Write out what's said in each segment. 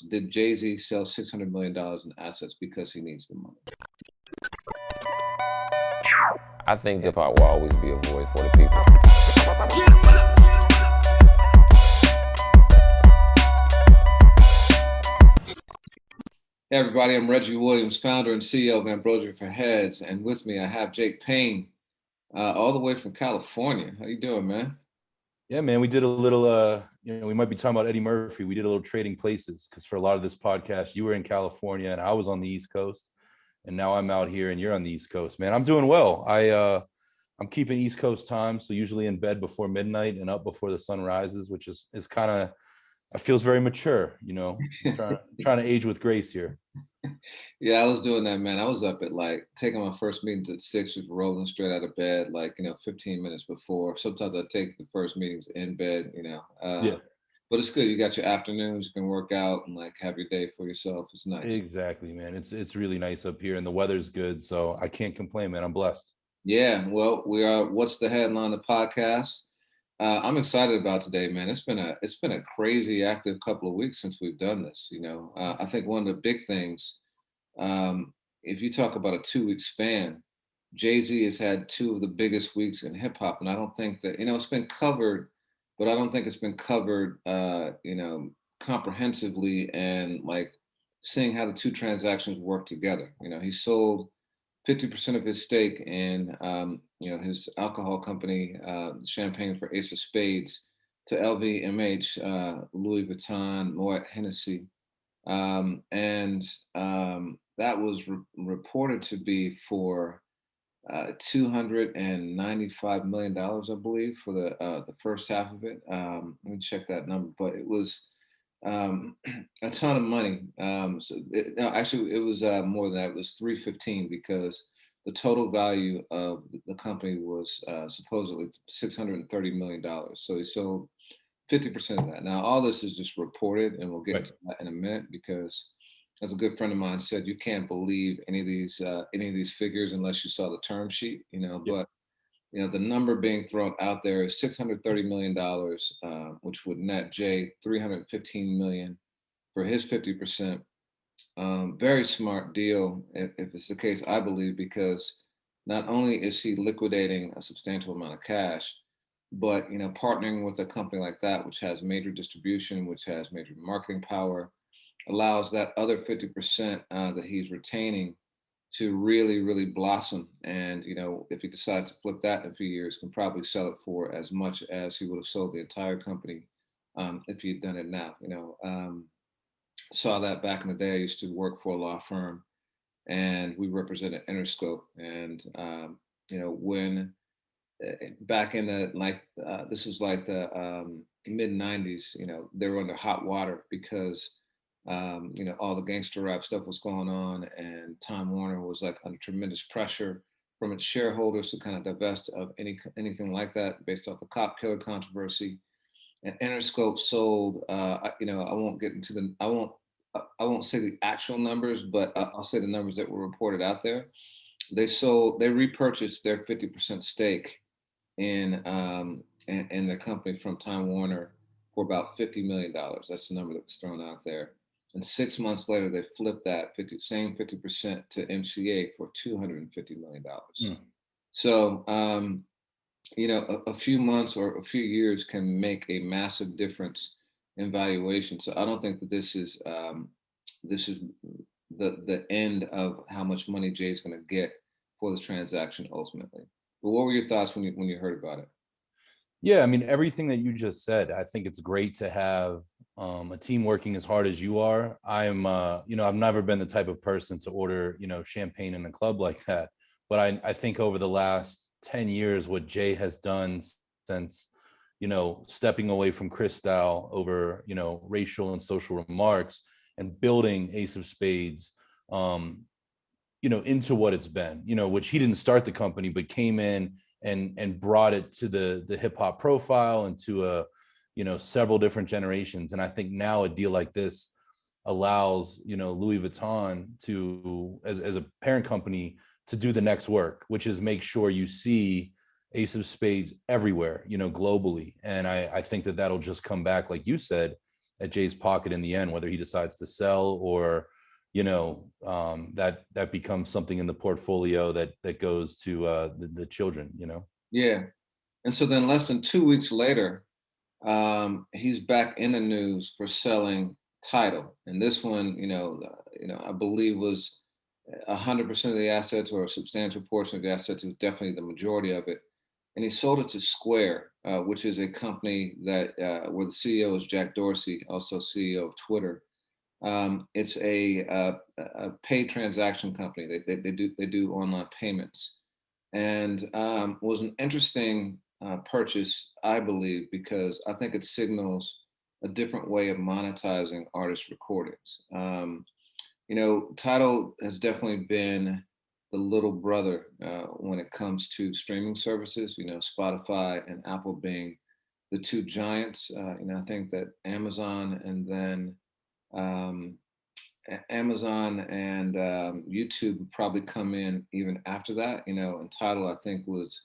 Did Jay-Z sell $600 million in assets because he needs the money? I think hip hop will always be a voice for the people. Hey everybody, I'm Reggie Williams, founder and CEO of Ambrosia for Heads, and with me I have Jake Payne, all the way from California. How you doing, man? Yeah, man, we did a little, we might be talking about Eddie Murphy. We did a little trading places because for a lot of this podcast, you were in California and I was on the East Coast, and now I'm out here and you're on the East Coast, man. I'm doing well. I'm keeping East Coast time, so usually in bed before midnight and up before the sun rises, which is kind of, it feels very mature, trying to age with grace here. Yeah, I was doing that, man. I was up at taking my first meetings at 6, just rolling straight out of bed, 15 minutes before. Sometimes I take the first meetings in bed, Yeah. But it's good. You got your afternoons, you can work out and have your day for yourself. It's nice. Exactly, man. It's really nice up here and the weather's good, so I can't complain, man. I'm blessed. Yeah, well, we are. What's the headline of the podcast? I'm excited about today, man. It's been a crazy active couple of weeks since we've done this. I think one of the big things, if you talk about a 2-week span, Jay-Z has had 2 of the biggest weeks in hip hop, and I don't think that it's been covered, but I don't think it's been covered, comprehensively and seeing how the 2 transactions work together. He sold 50% of his stake in, his alcohol company, champagne for Ace of Spades, to LVMH, Louis Vuitton, Moet Hennessy. That was reported to be for $295 million, I believe, for the first half of it. Let me check that number, but it was a ton of money. Actually, it was more than that. It was 315 because the total value of the company was supposedly $630 million. So he sold 50% of that. Now, all this is just reported, and we'll get into that in a minute because, as a good friend of mine said, you can't believe any of these figures unless you saw the term sheet. But the number being thrown out there is $630 million, which would net Jay $315 million for his 50%. Very smart deal, if it's the case, I believe, because not only is he liquidating a substantial amount of cash, but partnering with a company like that, which has major distribution, which has major marketing power, allows that other 50% that he's retaining to really, really blossom. And, if he decides to flip that in a few years, can probably sell it for as much as he would have sold the entire company if he'd done it now. Saw that back in the day. I used to work for a law firm and we represented Interscope. And, when back in the, this was the mid 90s, they were under hot water because all the gangster rap stuff was going on, and Time Warner was under tremendous pressure from its shareholders to kind of divest of anything like that based off the cop killer controversy. And Interscope sold, I won't get into I won't say the actual numbers, but I'll say the numbers that were reported out there. They repurchased their 50% stake in the company from Time Warner for about $50 million. That's the number that was thrown out there. And 6 months later, they flipped that same 50% to MCA for $250 million. So, a few months or a few years can make a massive difference in valuation. So I don't think that this is the end of how much money Jay's going to get for this transaction ultimately. But what were your thoughts when you heard about it? Yeah, I mean, everything that you just said, I think it's great to have a team working as hard as you are. I've never been the type of person to order, champagne in a club like that. But I think over the last 10 years, what Jay has done since, stepping away from Freestyle over, racial and social remarks and building Ace of Spades, into what it's been, which he didn't start the company, but came in and brought it to the hip hop profile and to several different generations. And I think now a deal like this allows, Louis Vuitton to, as a parent company, to do the next work, which is make sure you see Ace of Spades everywhere, globally. And I think that that'll just come back, like you said, at Jay's pocket in the end, whether he decides to sell or, you know, that becomes something in the portfolio that goes to the children, you know? Yeah. And so then less than 2 weeks later, he's back in the news for selling TIDAL. And this one, I believe was 100% of the assets, or a substantial portion of the assets. It was definitely the majority of it. And he sold it to Square, which is a company that where the CEO is Jack Dorsey, also CEO of Twitter. It's a paid transaction company. They do online payments, and was an interesting purchase, I believe, because I think it signals a different way of monetizing artist recordings. Tidal has definitely been the little brother when it comes to streaming services. Spotify and Apple being the two giants. I think that Amazon and then um, Amazon and YouTube would probably come in even after that. And Tidal, I think, was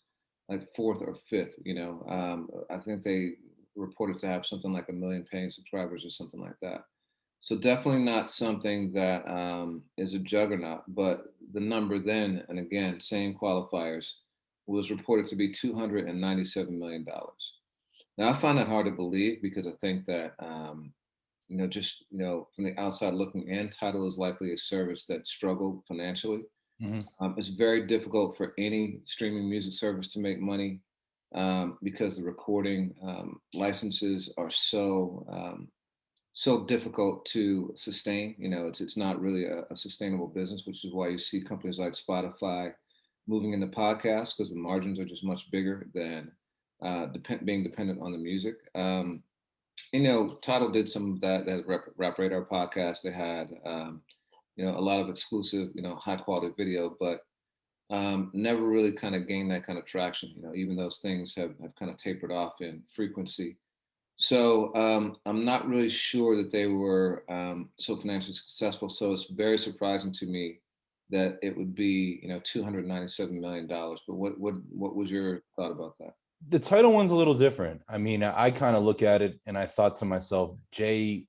like fourth or fifth. I think they reported to have something like 1 million paying subscribers or something like that. So definitely not something that is a juggernaut, but the number then, and again, same qualifiers, was reported to be $297 million. Now I find that hard to believe, because I think that from the outside looking in, Tidal is likely a service that struggled financially. Mm-hmm. It's very difficult for any streaming music service to make money, because the recording licenses are so difficult to sustain. It's not really a sustainable business, which is why you see companies like Spotify moving into podcasts, because the margins are just much bigger than being dependent on the music. Tidal did some of that. They had Rap Radar podcast. They had, a lot of exclusive, high quality video, but never really kind of gained that kind of traction, even those things have kind of tapered off in frequency. So I'm not really sure that they were so financially successful. So it's very surprising to me that it would be, $297 million. But what was your thought about that? The Tidal one's a little different. I mean, I kind of look at it and I thought to myself, Jay,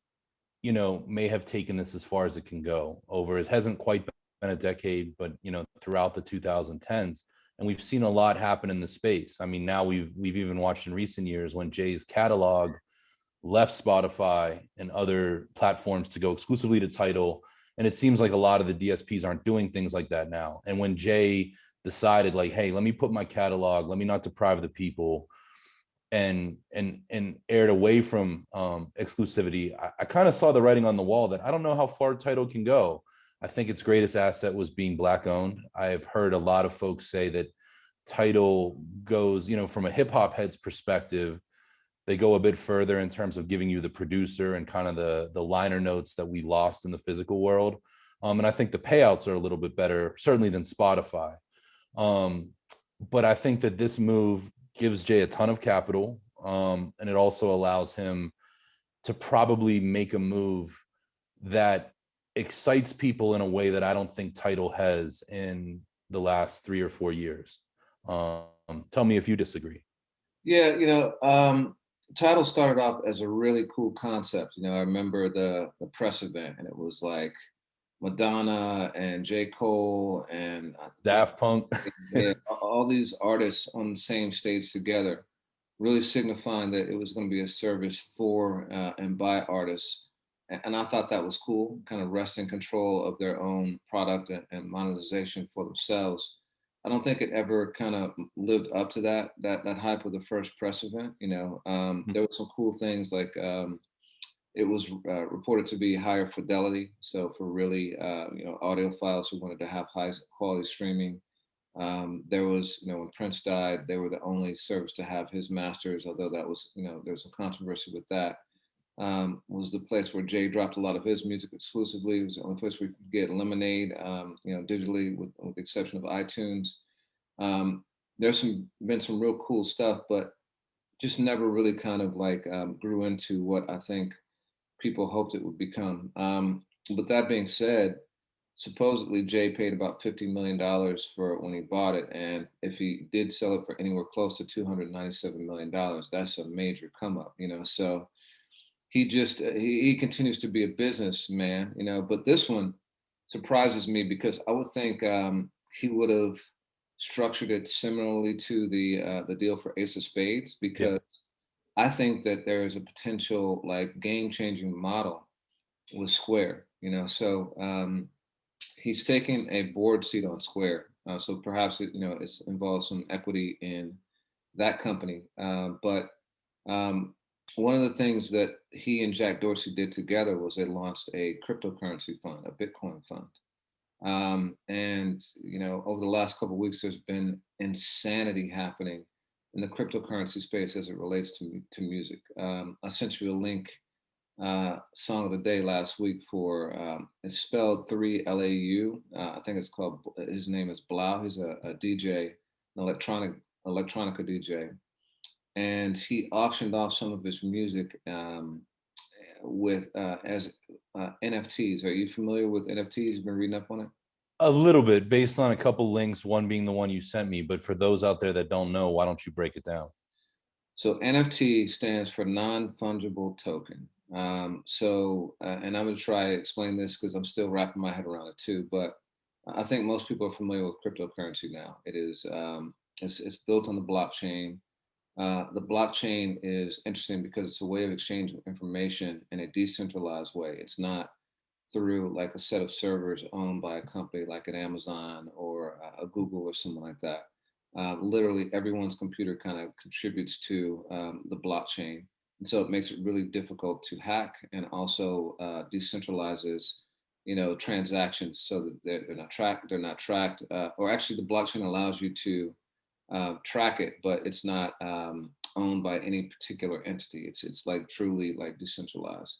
may have taken this as far as it can go. It hasn't quite been a decade, but throughout the 2010s, and we've seen a lot happen in the space. I mean, now we've even watched in recent years when Jay's catalog left Spotify and other platforms to go exclusively to Tidal, and it seems like a lot of the DSPs aren't doing things like that now. And when Jay decided, like, hey, let me put my catalog, let me not deprive the people, and aired away from exclusivity, I kind of saw the writing on the wall that I don't know how far Tidal can go. I think its greatest asset was being Black owned. I've heard a lot of folks say that Tidal goes, from a hip hop head's perspective, they go a bit further in terms of giving you the producer and kind of the liner notes that we lost in the physical world. And I think the payouts are a little bit better, certainly, than Spotify. But I think that this move gives Jay a ton of capital, and it also allows him to probably make a move that excites people in a way that I don't think Tidal has in the last 3 or 4 years. Tell me if you disagree. Yeah, Tidal started off as a really cool concept. I remember the press event, and it was like Madonna and J. Cole and Daft Punk. yeah, all these artists on the same stage together, really signifying that it was going to be a service for and by artists. And I thought that was cool, kind of wrest in control of their own product and monetization for themselves. I don't think it ever kind of lived up to that hype of the first press event. There were some cool things like it was reported to be higher fidelity. So for really, audiophiles who wanted to have high quality streaming, there was, when Prince died, they were the only service to have his masters, although that was, there was some controversy with that. Was the place where Jay dropped a lot of his music exclusively. It was the only place where you could get Lemonade, digitally, with the exception of iTunes. There's been some real cool stuff, but just never really kind of like grew into what I think people hoped it would become. But that being said, supposedly Jay paid about $50 million for it when he bought it. And if he did sell it for anywhere close to $297 million, that's a major come up, So he continues to be a businessman, you know. But this one surprises me because I would think he would have structured it similarly to the deal for Ace of Spades, Yeah. because I think that there is a potential like game changing model with Square, you know. So he's taking a board seat on Square, so perhaps it, you know, it's involves some equity in that company. But um, one of the things that he and Jack Dorsey did together was they launched a cryptocurrency fund, a Bitcoin fund. And you know, over the last couple of weeks, there's been insanity happening in the cryptocurrency space as it relates to music. I sent you a link, song of the day last week for it's spelled 3LAU. I think it's called. His name is Blau. He's a DJ, an electronica DJ, and he auctioned off some of his music with as NFTs. Are you familiar with NFTs? You've been reading up on it? A little bit based on a couple links, one being the one you sent me. But for those out there that don't know, why don't you break it down? So NFT stands for non-fungible token. And I'm going to try to explain this because I'm still wrapping my head around it too. But I think most people are familiar with cryptocurrency now. It is it's built on the blockchain. The blockchain is interesting because it's a way of exchanging information in a decentralized way. It's not through like a set of servers owned by a company like an Amazon or a Google or something like that. Literally everyone's computer kind of contributes to the blockchain. And so it makes it really difficult to hack, and also decentralizes, you know, transactions so that they're not tracked, or actually the blockchain allows you to track it, but it's not owned by any particular entity. It's like truly like decentralized.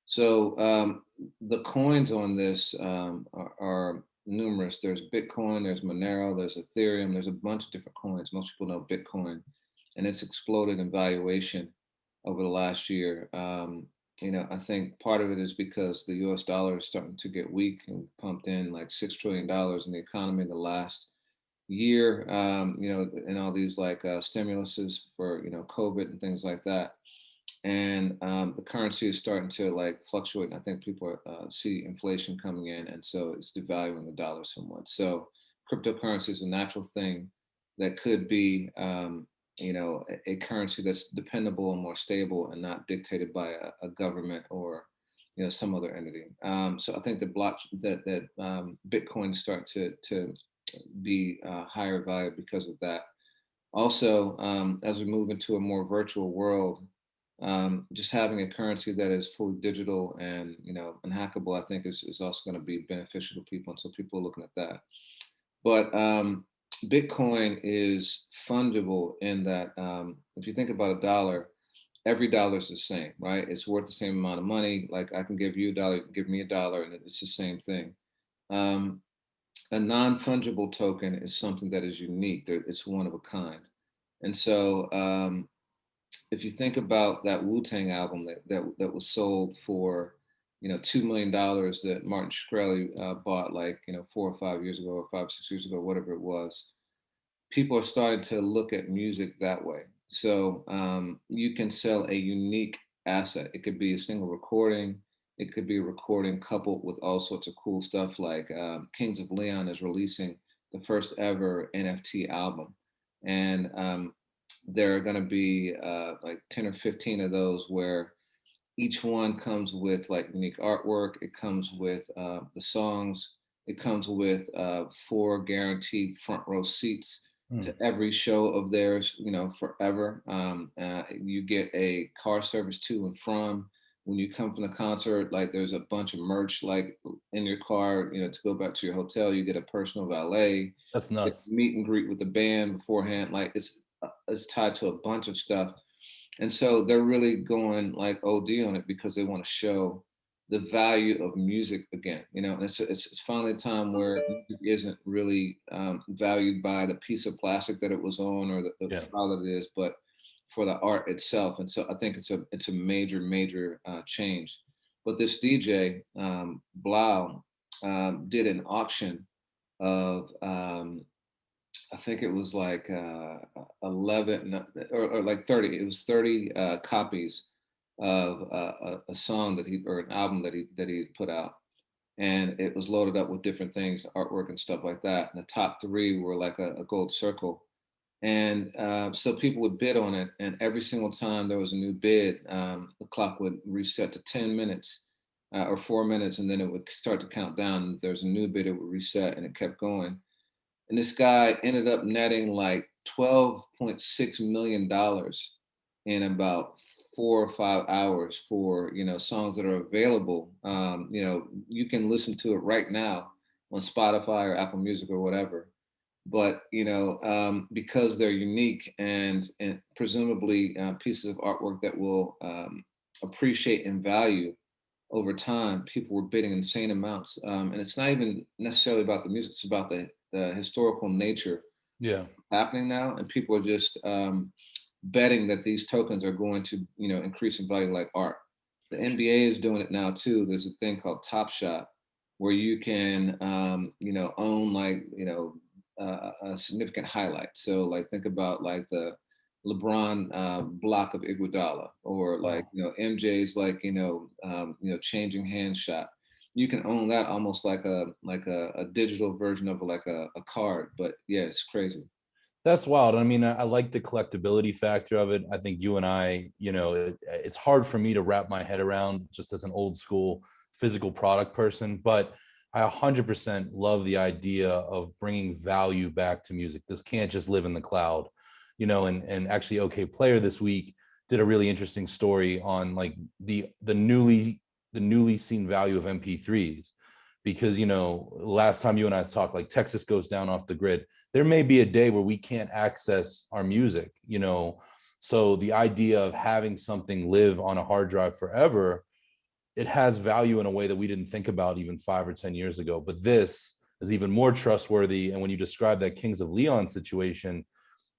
So the coins on this are numerous. There's Bitcoin, there's Monero, there's Ethereum, there's a bunch of different coins. Most people know Bitcoin, and it's exploded in valuation over the last year. You know, I think part of it is because the U.S. dollar is starting to get weak, and pumped in like $6 trillion in the economy in the last year. You know, and all these like stimuluses for, you know, COVID and things like that. And the currency is starting to like fluctuate. And I think people see inflation coming in, and so it's devaluing the dollar somewhat. So cryptocurrency is a natural thing that could be, you know, a currency that's dependable and more stable and not dictated by a government or, you know, some other entity. So I think that Bitcoin is starting to be higher value because of that. Also, as we move into a more virtual world, just having a currency that is fully digital and, you know, unhackable, I think is also going to be beneficial to people. And so people are looking at that. But Bitcoin is fungible in that if you think about a dollar, every dollar is the same, right? It's worth the same amount of money. Like I can give you a dollar, you can give me a dollar, and it's the same thing. Um, a non-fungible token is something that is unique. It's one of a kind. And so if you think about that Wu-Tang album that was sold for, you know, $2 million that Martin Shkreli bought like, you know, 4 or 5 years ago, or 5 or 6 years ago, whatever it was, people are starting to look at music that way. So you can sell a unique asset. It could be a single recording. It could be a recording coupled with all sorts of cool stuff, like Kings of Leon is releasing the first ever NFT album. And there are going to be like 10 or 15 of those where each one comes with like unique artwork. It comes with the songs. It comes with 4 guaranteed front row seats to every show of theirs, you know, forever. You get a car service to and from. When you come from the concert, like there's a bunch of merch like in your car, you know, to go back to your hotel. You get a personal valet. That's Get nuts. meet and greet with the band beforehand. Like it's tied to a bunch of stuff. And so they're really going like OD on it because they want to show the value of music again. You know, and it's finally a time where music isn't really valued by the piece of plastic that it was on, or the Yeah. file that it is, but for the art itself. And so I think it's a major change. But this DJ Blau did an auction of I think it was like 11 or like 30. It was 30 copies of a song that he, or an album that he put out, and it was loaded up with different things, artwork and stuff like that. And the top three were like a gold circle, and so people would bid on it, and every single time there was a new bid, the clock would reset to 10 minutes or 4 minutes, and then it would start to count down. And there's a new bid, it would reset, and it kept going. And this guy ended up netting like $12.6 million in about 4 or 5 hours for, you know, songs that are available. You know, you can listen to it right now on Spotify or Apple Music or whatever. But you know, because they're unique and presumably pieces of artwork that will appreciate in value over time, people were bidding insane amounts. And it's not even necessarily about the music; it's about the historical nature Yeah. happening now, and people are just betting that these tokens are going to, you know, increase in value like art. The NBA is doing it now too. There's a thing called Top Shot, where you can, you know, own like, you know, a significant highlight. So like think about like the LeBron block of Iguodala, or like, Wow. you know, MJ's like, you know, changing hand shot. You can own that almost like a digital version of like a card. But yeah, it's crazy. That's wild. I mean, I like the collectability factor of it. I think you and I, you know, it's hard for me to wrap my head around just as an old school physical product person, but I 100% love the idea of bringing value back to music. This can't just live in the cloud, you know, and actually OK Player this week did a really interesting story on like the newly seen value of MP3s, because, you know, last time you and I talked, like Texas goes down off the grid, there may be a day where we can't access our music, you know. So the idea of having something live on a hard drive forever, it has value in a way that we didn't think about even 5 or 10 years ago. But this is even more trustworthy. And when you describe that Kings of Leon situation,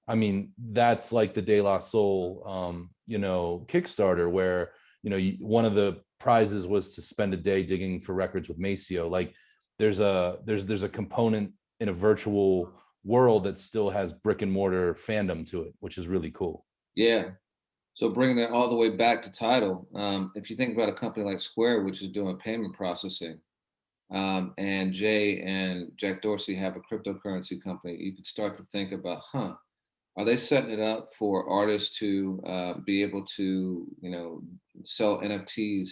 I mean, that's like the De La Soul, you know, Kickstarter, where, you know, one of the prizes was to spend a day digging for records with Maceo. Like, there's a component in a virtual world that still has brick and mortar fandom to it, which is really cool. Yeah. So bringing it all the way back to Tidal, if you think about a company like Square, which is doing payment processing, and Jay and Jack Dorsey have a cryptocurrency company, you could start to think about, huh, are they setting it up for artists to be able to, you know, sell NFTs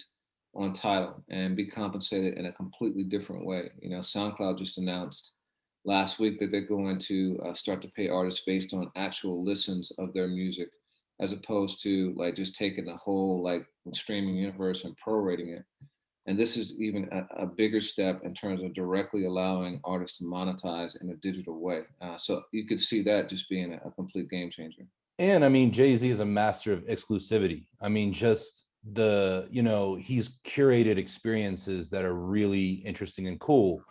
on Tidal and be compensated in a completely different way? You know, SoundCloud just announced last week that they're going to start to pay artists based on actual listens of their music, as opposed to like just taking the whole like streaming universe and prorating it. And this is even a bigger step in terms of directly allowing artists to monetize in a digital way. So you could see that just being a complete game changer. And I mean, Jay-Z is a master of exclusivity. I mean, just you know, he's curated experiences that are really interesting and cool.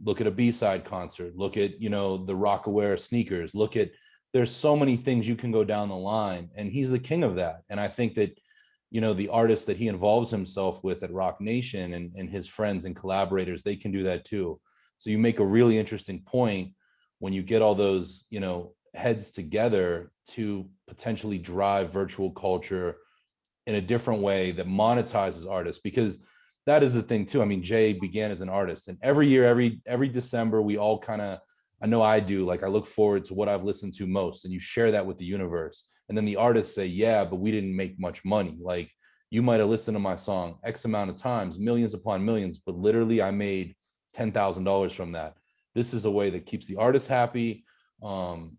Look at a B-side concert, look at, you know, the Rockaware sneakers, look at, there's so many things you can go down the line, and he's the king of that. And I think that, you know, the artists that he involves himself with at Rock Nation and his friends and collaborators, they can do that too. So you make a really interesting point when you get all those, you know, heads together to potentially drive virtual culture in a different way that monetizes artists, because that is the thing too. I mean, Jay began as an artist, and every year, every December, we all kind of, I know I do, like I look forward to what I've listened to most, and you share that with the universe. And then the artists say, yeah, but we didn't make much money. Like, you might have listened to my song X amount of times, millions upon millions, but literally I made $10,000 from that. This is a way that keeps the artist happy,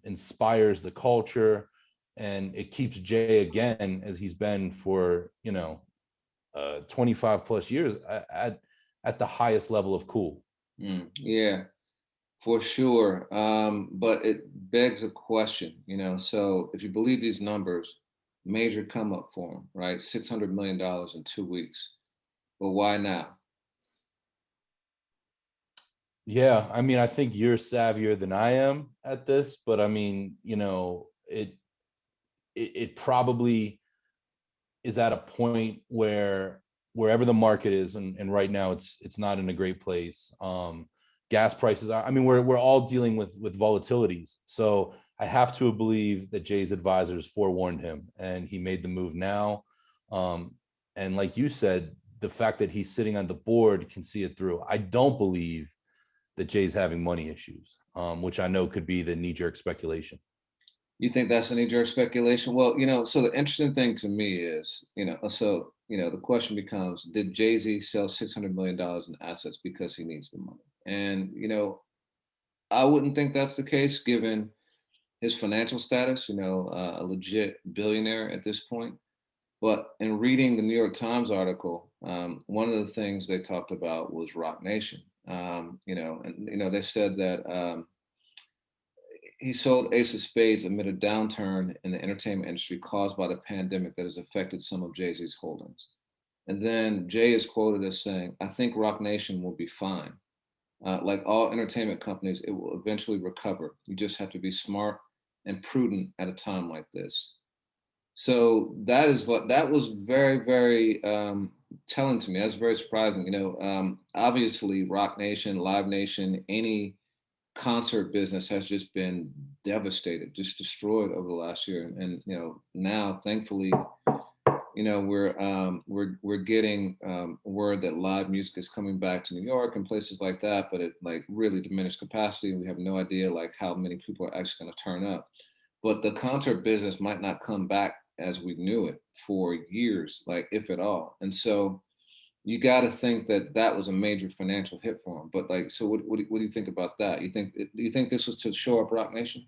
inspires the culture, and it keeps Jay, again, as he's been for, you know, 25 plus years, at the highest level of cool. Yeah, for sure. But it begs a question, you know. So if you believe these numbers, major come up for him, right? $600 million in 2 weeks. But why now? Yeah, I mean, I think you're savvier than I am at this, but I mean, you know, it probably is at a point where wherever the market is, and right now it's not in a great place. Gas prices are, I mean, we're all dealing with volatilities. So I have to believe that Jay's advisors forewarned him and he made the move now. And like you said, the fact that he's sitting on the board can see it through. I don't believe that Jay's having money issues, which I know could be the knee-jerk speculation. You think that's a knee-jerk speculation? Well, so the interesting thing to me is, the question becomes, did Jay-Z sell $600 million in assets because he needs the money? And, I wouldn't think that's the case given his financial status, a legit billionaire at this point. But in reading the New York Times article, one of the things they talked about was Rock Nation. They said that he sold Ace of Spades amid a downturn in the entertainment industry caused by the pandemic that has affected some of Jay-Z's holdings. And then Jay is quoted as saying, "I think Rock Nation will be fine. Like all entertainment companies, it will eventually recover. You just have to be smart and prudent at a time like this." So that was very, very telling to me. That's very surprising. Obviously, Rock Nation, Live Nation, any concert business has just been devastated, just destroyed over the last year. And now, thankfully, we're getting word that live music is coming back to New York and places like that, but it like really diminished capacity. We have no idea like how many people are actually going to turn up. But the concert business might not come back as we knew it for years, like if at all. And so you got to think that that was a major financial hit for him. But like, so what do you think about that? Do you think this was to shore up Rock Nation?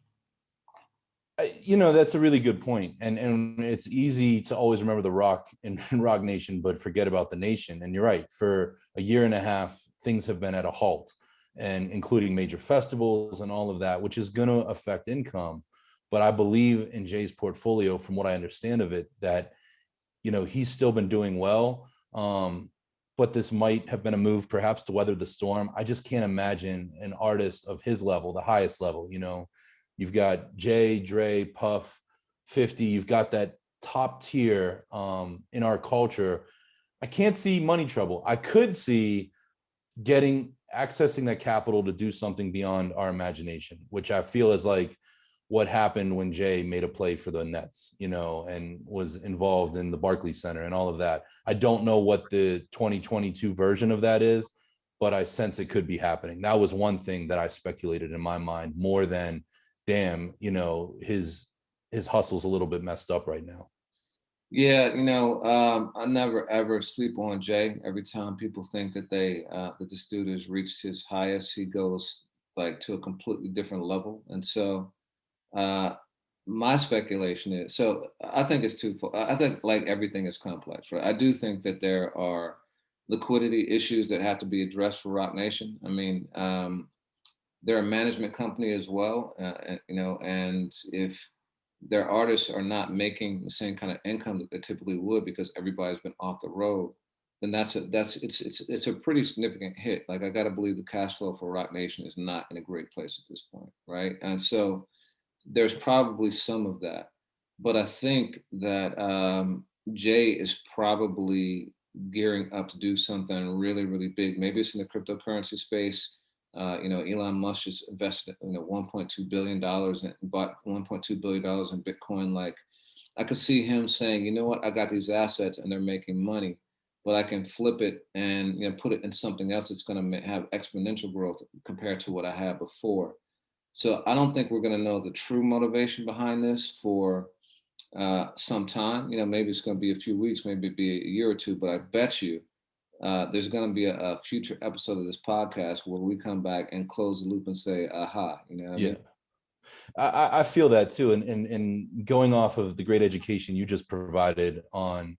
That's a really good point. And it's easy to always remember the Rock and Rock Nation, but forget about the nation. And you're right, for a year and a half, things have been at a halt, and including major festivals and all of that, which is going to affect income. But I believe in Jay's portfolio, from what I understand of it, that, he's still been doing well. But this might have been a move perhaps to weather the storm. I just can't imagine an artist of his level, the highest level, you've got Jay, Dre, Puff, 50, you've got that top tier in our culture. I can't see money trouble. I could see accessing that capital to do something beyond our imagination, which I feel is like what happened when Jay made a play for the Nets, and was involved in the Barclays Center and all of that. I don't know what the 2022 version of that is, but I sense it could be happening. That was one thing that I speculated in my mind more than, damn, his hustle's a little bit messed up right now. Yeah, I never ever sleep on Jay. Every time people think that that this dude has reached his highest, he goes like to a completely different level. And so my speculation is, so I think it's twofold. I think like everything is complex, right? I do think that there are liquidity issues that have to be addressed for Rock Nation. I mean, they're a management company as well, and if their artists are not making the same kind of income that they typically would because everybody's been off the road, then it's a pretty significant hit. Like I got to believe the cash flow for Rock Nation is not in a great place at this point, right? And so there's probably some of that, but I think that Jay is probably gearing up to do something really, really big. Maybe it's in the cryptocurrency space. Elon Musk just invested, $1.2 billion and bought $1.2 billion in Bitcoin. Like, I could see him saying, you know what, I got these assets and they're making money, but I can flip it and put it in something else that's going to have exponential growth compared to what I had before. So I don't think we're going to know the true motivation behind this for some time. Maybe it's going to be a few weeks, maybe it'd be a year or two, but I bet you there's going to be a future episode of this podcast where we come back and close the loop and say, aha, you know what I mean? I feel that too. And going off of the great education you just provided on,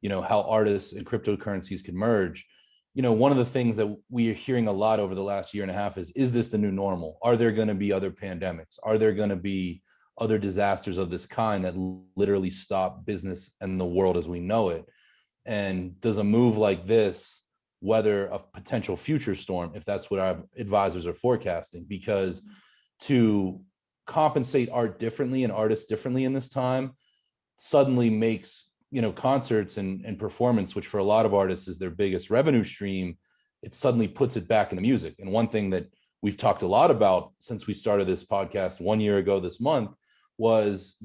how artists and cryptocurrencies can merge, one of the things that we are hearing a lot over the last year and a half is this the new normal? Are there going to be other pandemics? Are there going to be other disasters of this kind that literally stop business and the world as we know it? And does a move like this weather a potential future storm, if that's what our advisors are forecasting? Because to compensate art differently and artists differently in this time suddenly makes concerts and performance, which for a lot of artists is their biggest revenue stream, it suddenly puts it back in the music. And one thing that we've talked a lot about since we started this podcast 1 year ago this month was,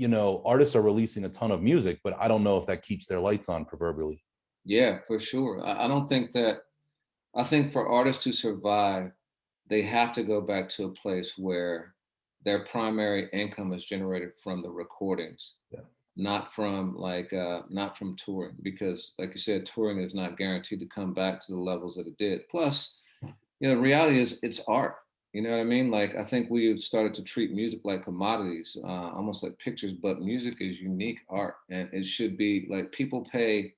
artists are releasing a ton of music, but I don't know if that keeps their lights on proverbially. Yeah, for sure. I don't think that, I think for artists to survive, they have to go back to a place where their primary income is generated from the recordings, Yeah. not from not from touring, because like you said, touring is not guaranteed to come back to the levels that it did. Plus, the reality is it's art. You know what I mean? Like, I think we have started to treat music like commodities, almost like pictures, but music is unique art, and it should be like people pay.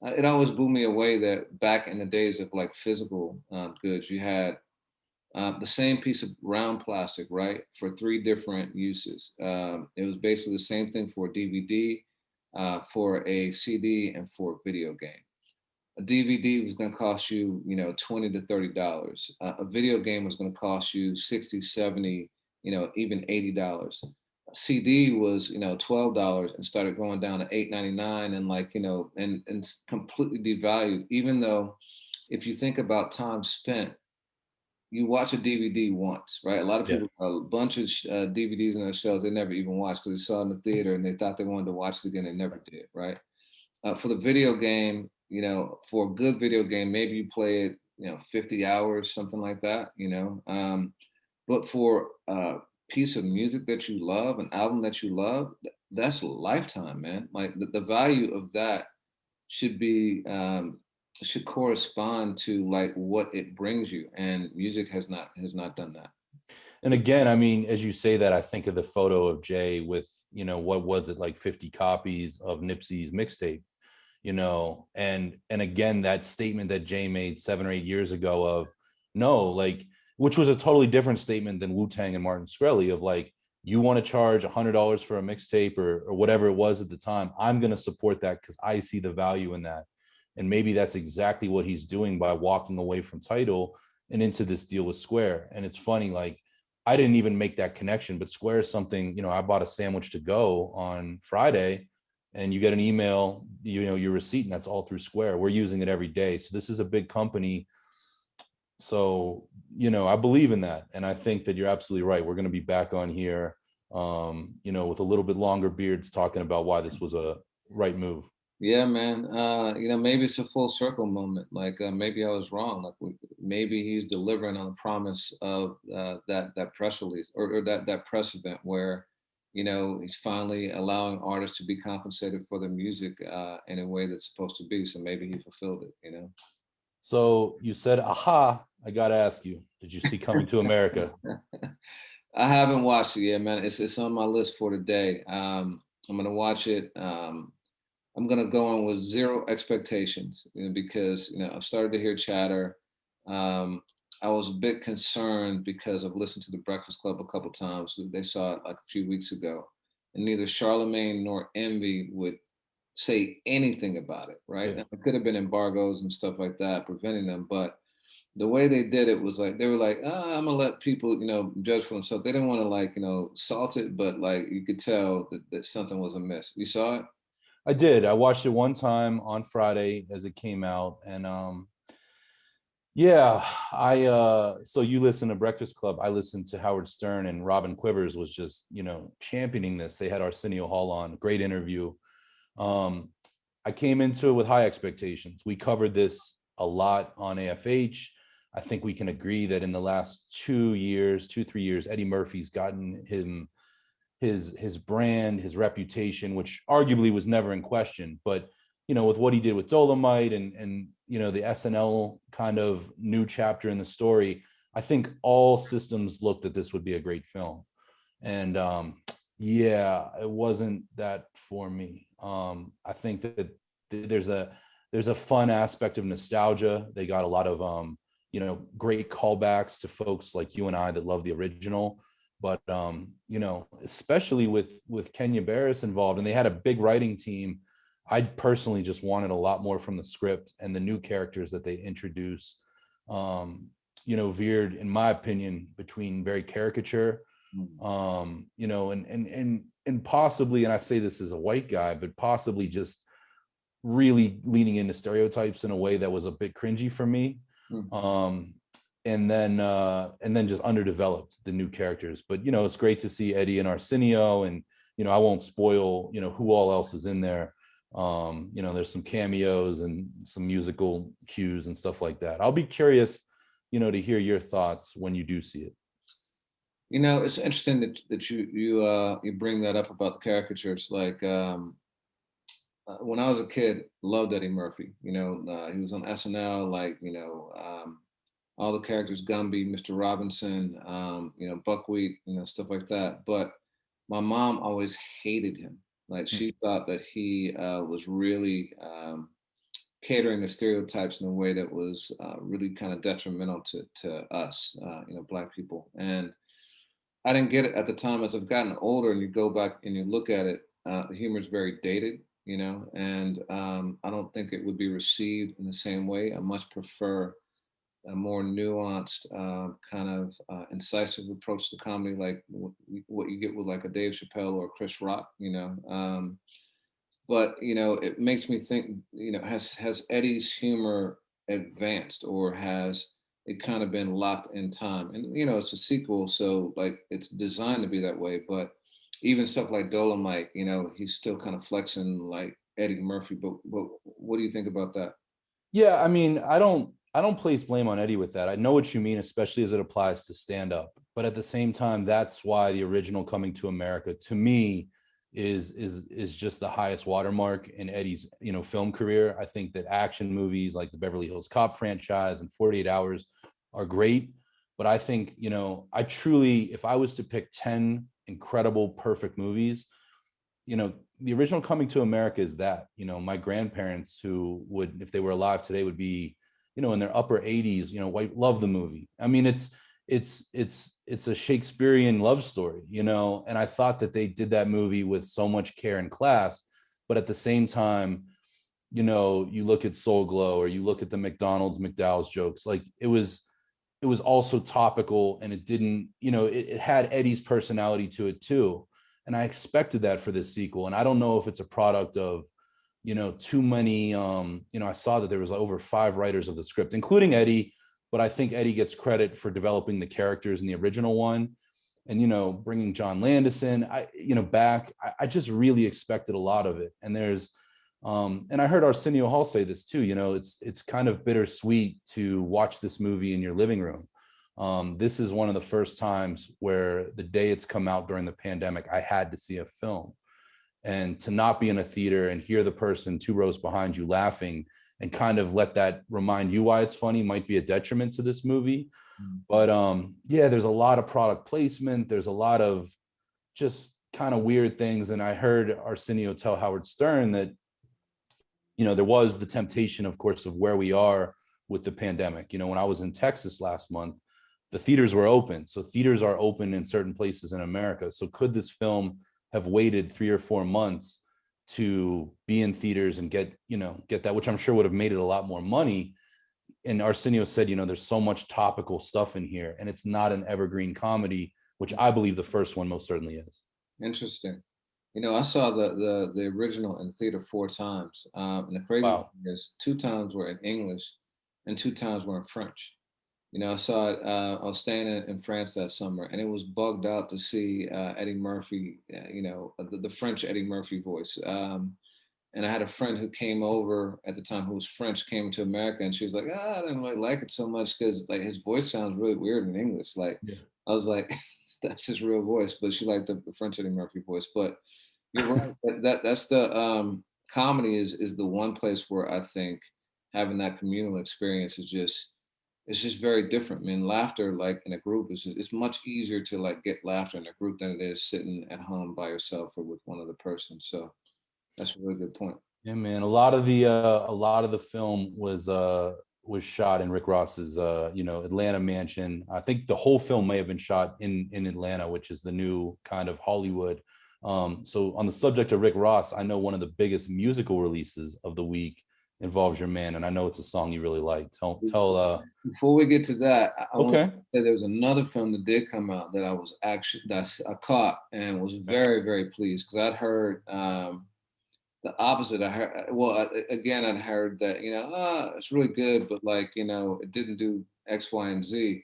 It always blew me away that back in the days of like physical goods, you had the same piece of round plastic, right, for three different uses. It was basically the same thing for a DVD, for a CD, and for a video game. A DVD was going to cost you, $20 to $30. A video game was going to cost you 60, 70, even $80. A CD was, $12 and started going down to $8.99, and and completely devalued. Even though, if you think about time spent, you watch a DVD once, right? A lot of Yeah. people, a bunch of DVDs in their shelves, they never even watched because they saw it in the theater and they thought they wanted to watch it again. They never did, right? For the video game, for a good video game, maybe you play it, 50 hours, something like that, but for a piece of music that you love, an album that you love, that's a lifetime, man. Like the value of that should be should correspond to like what it brings you, and music has not done that. And again, I mean, as you say that, I think of the photo of Jay with, what was it, like 50 copies of Nipsey's mixtape, and again, that statement that Jay made 7 or 8 years ago of no, like, which was a totally different statement than Wu-Tang and Martin Shkreli of like, you want to charge $100 for a mixtape or whatever it was at the time, I'm going to support that because I see the value in that. And maybe that's exactly what he's doing by walking away from Tidal and into this deal with Square. And it's funny, like, I didn't even make that connection, but Square is something, I bought a sandwich to go on Friday and you get an email, your receipt, and that's all through Square. We're using it every day. So this is a big company. So, I believe in that. And I think that you're absolutely right. We're going to be back on here, with a little bit longer beards talking about why this was a right move. Yeah, man. Maybe it's a full circle moment. Like maybe I was wrong. Like maybe he's delivering on the promise of that press release, or that press event where, he's finally allowing artists to be compensated for their music in a way that's supposed to be. So maybe he fulfilled it. So you said, aha, I got to ask you, did you see Coming to America? I haven't watched it yet, man. It's on my list for today. I'm gonna watch it. I'm gonna go on with zero expectations, because I've started to hear chatter. Um, I was a bit concerned because I've listened to the Breakfast Club a couple times. They saw it like a few weeks ago, and neither Charlemagne nor Envy would say anything about it. Right? Yeah. Now, it could have been embargoes and stuff like that preventing them, but the way they did it was like they were like, I'm gonna let people, judge for themselves. They didn't want to like, salt it, but like you could tell that something was amiss. You saw it? I did. I watched it one time on Friday as it came out. And yeah, so you listen to Breakfast Club, I listened to Howard Stern, and Robin Quivers was just, championing this. They had Arsenio Hall on, great interview. Um, I came into it with high expectations. We covered this a lot on AFH. I think we can agree that in the last 2, 3 years, Eddie Murphy's gotten him his brand, his reputation, which arguably was never in question. But with what he did with Dolomite and the SNL kind of new chapter in the story, I think all systems looked that this would be a great film. And yeah, it wasn't that for me. I think that there's a fun aspect of nostalgia. They got a lot of great callbacks to folks like you and I that love the original. But especially with Kenya Barris involved, and they had a big writing team. I personally just wanted a lot more from the script, and the new characters that they introduced veered, in my opinion, between very caricature, and possibly, and I say this as a white guy, but possibly just really leaning into stereotypes in a way that was a bit cringy for me. And then just underdeveloped the new characters. But it's great to see Eddie and Arsenio, and I won't spoil who all else is in there. You know, there's some cameos and some musical cues and stuff like that. I'll be curious, you know, to hear your thoughts when you do see it. You know, it's interesting that you bring that up about the caricatures. Like when I was a kid, loved Eddie Murphy. You know, he was on SNL. Like all the characters, Gumby, Mr. Robinson, you know, Buckwheat, you know, stuff like that. But my mom always hated him. Like she thought that he was really catering to stereotypes in a way that was really kind of detrimental to us, you know, Black people. And I didn't get it at the time. As I've gotten older and you go back and you look at it, the humor is very dated, you know, and I don't think it would be received in the same way. I much prefer a more nuanced, kind of incisive approach to comedy, like what you get with like a Dave Chappelle or Chris Rock, you know. But you know, it makes me think, you know, has Eddie's humor advanced, or has it kind of been locked in time? And you know, it's a sequel, so like it's designed to be that way. But even stuff like Dolomite, you know, he's still kind of flexing like Eddie Murphy. But what do you think about that? Yeah, I mean, I don't place blame on Eddie with that. I know what you mean, especially as it applies to stand up. But at the same time, that's why the original Coming to America, to me, is just the highest watermark in Eddie's, you know, film career. I think that action movies like the Beverly Hills Cop franchise and 48 Hours are great, but I think, you know, I truly, if I was to pick 10 incredible perfect movies, you know, the original Coming to America is that. You know, my grandparents, who would, if they were alive today, would be, you know, in their upper 80s, you know, white, love the movie. I mean, it's a Shakespearean love story, you know, and I thought that they did that movie with so much care and class. But at the same time, you know, you look at Soul Glow or you look at the McDowell's jokes, like it was also topical, and it didn't, you know, it had Eddie's personality to it too. And I expected that for this sequel. And I don't know if it's a product of, you know, too many, you know, I saw that there was over 5 writers of the script, including Eddie, but I think Eddie gets credit for developing the characters in the original one. And, you know, bringing John Landis, you know, back, I just really expected a lot of it. And there's, and I heard Arsenio Hall say this too, you know, it's kind of bittersweet to watch this movie in your living room. This is one of the first times where the day it's come out during the pandemic, I had to see a film. And to not be in a theater and hear the person 2 rows behind you laughing and kind of let that remind you why it's funny might be a detriment to this movie. But yeah, there's a lot of product placement. There's a lot of just kind of weird things. And I heard Arsenio tell Howard Stern that, you know, there was the temptation, of course, of where we are with the pandemic. You know, when I was in Texas last month, the theaters were open. So theaters are open in certain places in America. So could this film have waited 3 or 4 months to be in theaters and get, you know, get that, which I'm sure would have made it a lot more money? And Arsenio said, you know, there's so much topical stuff in here, and it's not an evergreen comedy, which I believe the first one most certainly is. Interesting. You know, I saw the original in theater 4 times, and the crazy Wow. thing is 2 times were in English, and 2 times were in French. You know, I saw it. I was staying in France that summer, and it was bugged out to see Eddie Murphy. You know, the French Eddie Murphy voice. And I had a friend who came over at the time who was French, came to America, and she was like, "Ah, I didn't really like it so much because like his voice sounds really weird in English." Like, Yeah. I was like, "That's his real voice," but she liked the French Eddie Murphy voice. But you're right. That's the comedy is the one place where I think having that communal experience is just, it's just very different. I mean, laughter like in a group is, it's much easier to like get laughter in a group than it is sitting at home by yourself or with one other person. So that's a really good point. Yeah, man. A lot of the film was shot in Rick Ross's you know, Atlanta mansion. I think the whole film may have been shot in Atlanta, which is the new kind of Hollywood. So on the subject of Rick Ross, I know one of the biggest musical releases of the week involves your man, and I know it's a song you really like. Before we get to that, I want Okay. to say there was another film that did come out that I was actually, that's I caught and was very, very pleased because I'd heard the opposite. I heard, well, again, I'd heard that, you know, it's really good, but like, you know, it didn't do X, Y, and Z.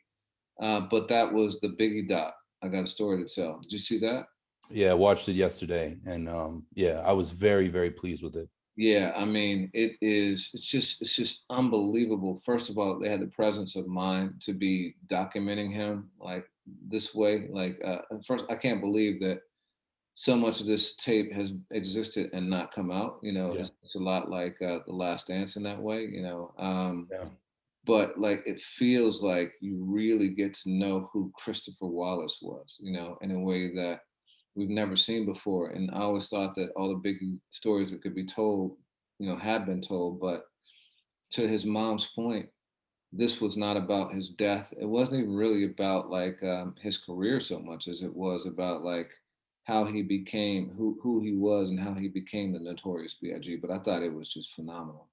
But that was the Biggie doc. I got a story to tell. Did you see that? Yeah, I watched it yesterday, and yeah, I was very, very pleased with it. Yeah, I mean, it's just unbelievable. First of all, they had the presence of mind to be documenting him like this way. Like, first, I can't believe that so much of this tape has existed and not come out. You know, Yeah, it's a lot like The Last Dance in that way. You know, yeah, but like it feels like you really get to know who Christopher Wallace was. You know, in a way that we've never seen before. And I always thought that all the big stories that could be told, you know, had been told. But to his mom's point, this was not about his death. It wasn't even really about like his career so much as it was about like how he became who he was and how he became the Notorious B.I.G. But I thought it was just phenomenal.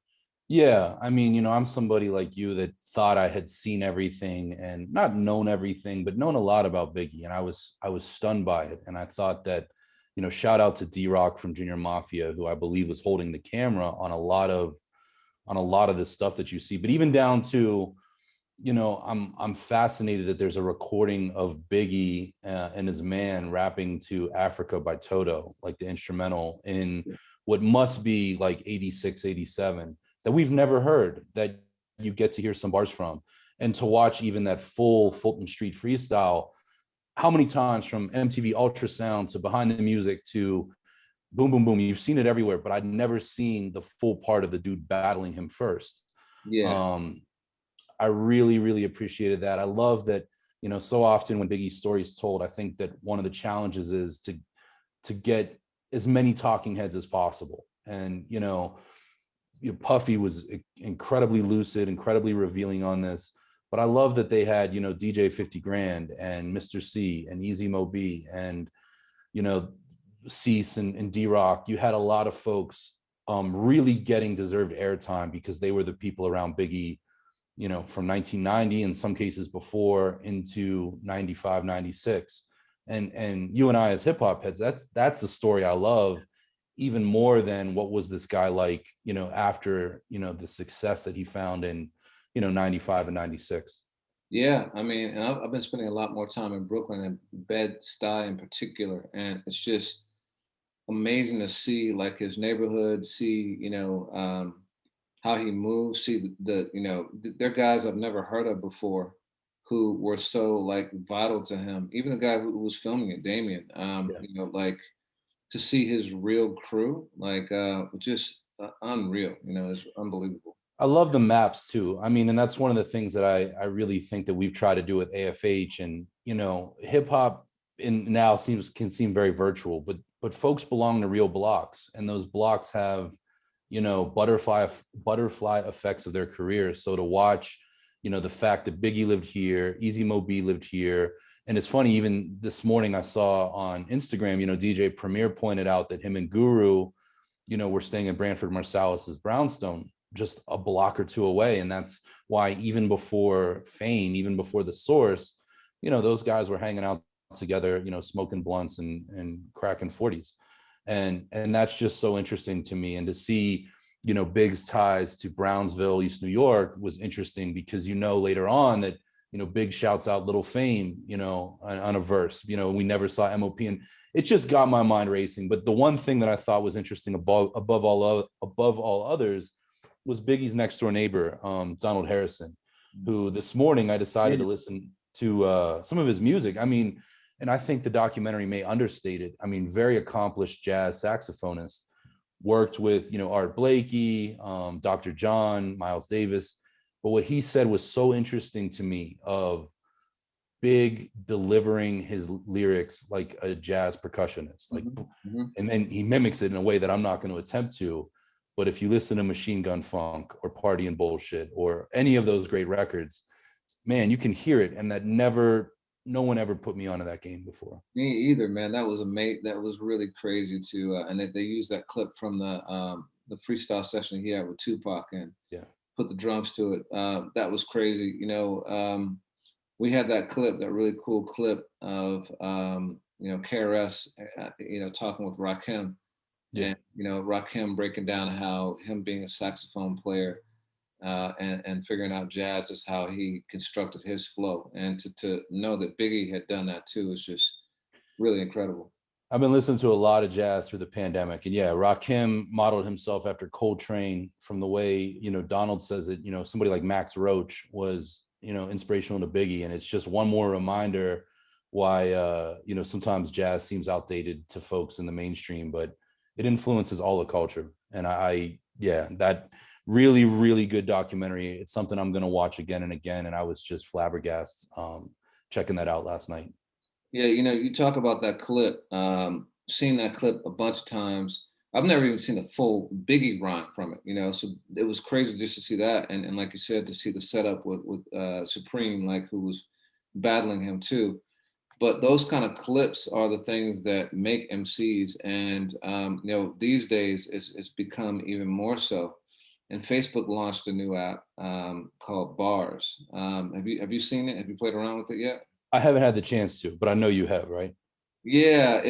yeah. I mean, I'm somebody like you that thought I had seen everything and not known everything, but known a lot about Biggie, and I was stunned by it, and I thought that, shout out to D-Rock from Junior Mafia, who I believe was holding the camera on a lot of the stuff that you see, but even down to, I'm fascinated that there's a recording of Biggie and his man rapping to Africa by Toto, like the instrumental in what must be like 86, 87, that we've never heard, that you get to hear some bars from. And to watch even that full Fulton Street freestyle, how many times from MTV Ultrasound to Behind the Music to Boom Boom Boom, you've seen it everywhere, but I'd never seen the full part of the dude battling him first. Yeah, Um, I really, really appreciated that. I love that, so often when Biggie's story is told, I think that one of the challenges is to get as many talking heads as possible. And, Puffy was incredibly lucid, incredibly revealing on this. But I love that they had, DJ 50 Grand and Mr. C and Easy Mo B and, you know, Cease and D-Rock. You had a lot of folks really getting deserved airtime because they were the people around Biggie, from 1990, in some cases before, into 95, 96. And you and I as hip hop heads, that's the story I love even more than what was this guy like, after, the success that he found in, 95 and 96. yeah. I mean, and I've been spending a lot more time in Brooklyn and Bed-Stuy in particular, and it's just amazing to see like his neighborhood, see how he moves, see they're guys I've never heard of before who were so like vital to him. Even the guy who was filming it, Damien, Yeah. like to see his real crew, like just unreal. You know, it's unbelievable. I love the maps too. I mean, and that's one of the things that I really think that we've tried to do with AFH. And, hip hop in now can seem very virtual, but folks belong to real blocks, and those blocks have, butterfly effects of their careers. So to watch, the fact that Biggie lived here, Easy Mo B lived here. And it's funny, even this morning I saw on Instagram, DJ Premier pointed out that him and Guru, were staying in Branford Marsalis's brownstone, just a block or two away. And that's why even before Fame, even before The Source, those guys were hanging out together, smoking blunts and cracking 40s. And that's just so interesting to me. And to see, Big's ties to Brownsville, East New York was interesting because, later on that, Big shouts out Little Fame, on a verse, we never saw MOP, and it just got my mind racing. But the one thing that I thought was interesting above all others was Biggie's next door neighbor, Donald Harrison, who this morning I decided to listen to some of his music. I mean, and I think the documentary may understate it. I mean, very accomplished jazz saxophonist, worked with, Art Blakey, Dr. John, Miles Davis. But what he said was so interesting to me of Big delivering his lyrics like a jazz percussionist, like, Hmm. and then he mimics it in a way that I'm not going to attempt to. But if you listen to Machine Gun Funk or Party and Bullshit or any of those great records, man, you can hear it. And no one ever put me onto that game before. Me either, man. That was amazing. That was really crazy too. And they used that clip from the freestyle session he had with Tupac and Yeah. put the drums to it. That was crazy. We had that clip, that really cool clip of KRS, talking with Rakim, Yeah. and Rakim breaking down how him being a saxophone player and figuring out jazz is how he constructed his flow, and to know that Biggie had done that too is just really incredible. I've been listening to a lot of jazz through the pandemic, and yeah, Rakim modeled himself after Coltrane from the way, Donald says it, somebody like Max Roach was, inspirational to Biggie. And it's just one more reminder why, sometimes jazz seems outdated to folks in the mainstream, but it influences all the culture. And yeah, that really, really good documentary. It's something I'm going to watch again and again. And I was just flabbergasted checking that out last night. Yeah, you talk about that clip. Seen that clip a bunch of times. I've never even seen a full Biggie rhyme from it. So it was crazy just to see that, and like you said, to see the setup with Supreme, like who was battling him too. But those kind of clips are the things that make MCs, and these days it's become even more so. And Facebook launched a new app called Bars. Have you seen it? Have you played around with it yet? I haven't had the chance to, but I know you have, right? Yeah,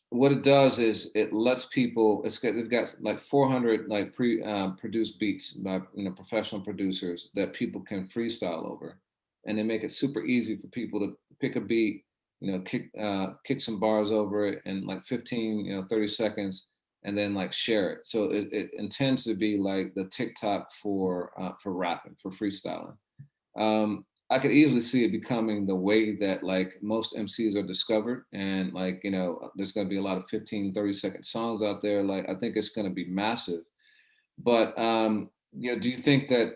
what it does is it lets people. They've got like 400 like produced beats by professional producers that people can freestyle over, and they make it super easy for people to pick a beat, kick some bars over it in like 15 30 seconds, and then like share it. So it intends to be like the TikTok for rapping, for freestyling. I could easily see it becoming the way that like most MCs are discovered. And like, there's going to be a lot of 15, 30-second songs out there. Like, I think it's going to be massive. But, do you think that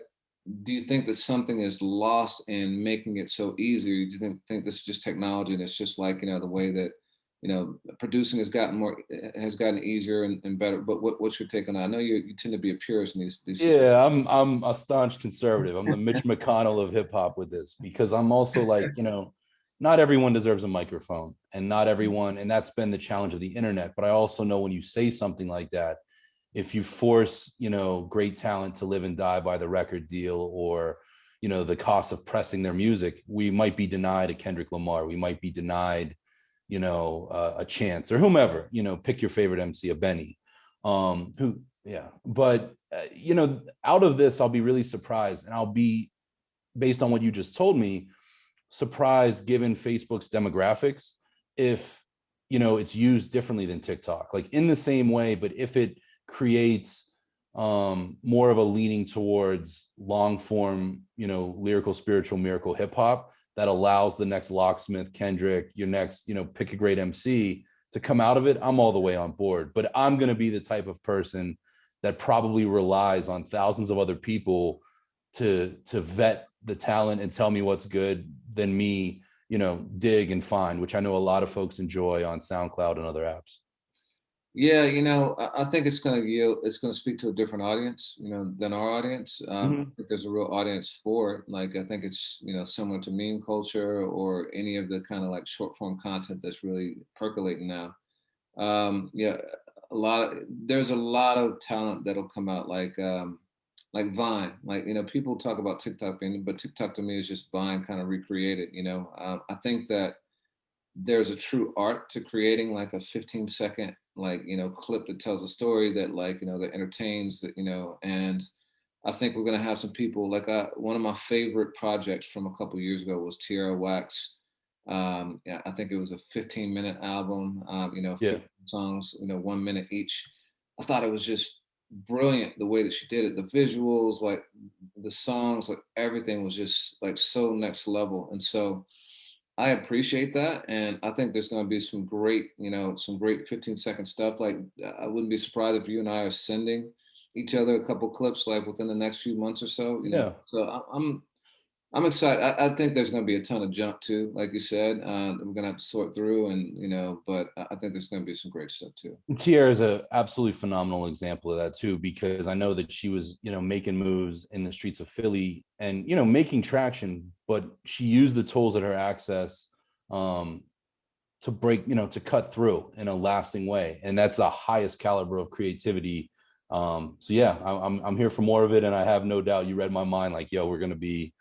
something is lost in making it so easy? Or do you think this is just technology and it's just like, the way that, producing has gotten easier and better. But what's your take on that? I know you tend to be a purist in these Yeah, I'm a staunch conservative. I'm the Mitch McConnell of hip hop with this, because I'm also like, not everyone deserves a microphone, and not everyone, and that's been the challenge of the internet. But I also know when you say something like that, if you force, great talent to live and die by the record deal, or, the cost of pressing their music, we might be denied a Kendrick Lamar. We might be denied, a Chance or whomever, pick your favorite MC, a Benny, yeah. But, out of this, I'll be really surprised, and I'll be, based on what you just told me, surprised given Facebook's demographics, if, it's used differently than TikTok, like in the same way, but if it creates more of a leaning towards long form, lyrical, spiritual, miracle hip hop that allows the next Locksmith, Kendrick, your next, pick a great MC to come out of it, I'm all the way on board. But I'm going to be the type of person that probably relies on thousands of other people to vet the talent and tell me what's good than me, dig and find, which I know a lot of folks enjoy on SoundCloud and other apps. Yeah, I think it's going to speak to a different audience, than our audience. I think there's a real audience for it. Like, I think it's, similar to meme culture or any of the kind of like short form content that's really percolating now. Yeah, there's a lot of talent that'll come out like Vine. Like, people talk about TikTok but TikTok to me is just Vine kind of recreated. I think that there's a true art to creating like a 15-second like clip that tells a story that like that entertains, and I think we're going to have some people like one of my favorite projects from a couple years ago was Tierra Wax. Yeah, I think it was a 15-minute album, 15 songs, 1 minute each. I thought it was just brilliant the way that she did it, the visuals, like the songs, like everything was just like so next level. And so I appreciate that, and I think there's going to be some great 15-second stuff. Like, I wouldn't be surprised if you and I are sending each other a couple clips like within the next few months or so. Yeah. So I'm excited. I think there's going to be a ton of junk too, like you said. We're going to have to sort through, and but I think there's going to be some great stuff too. Tierra is an absolutely phenomenal example of that too, because I know that she was, making moves in the streets of Philly and, making traction, but she used the tools at her access to break, to cut through in a lasting way. And that's the highest caliber of creativity. So yeah, I'm here for more of it. And I have no doubt you read my mind, like, yo, we're going to be,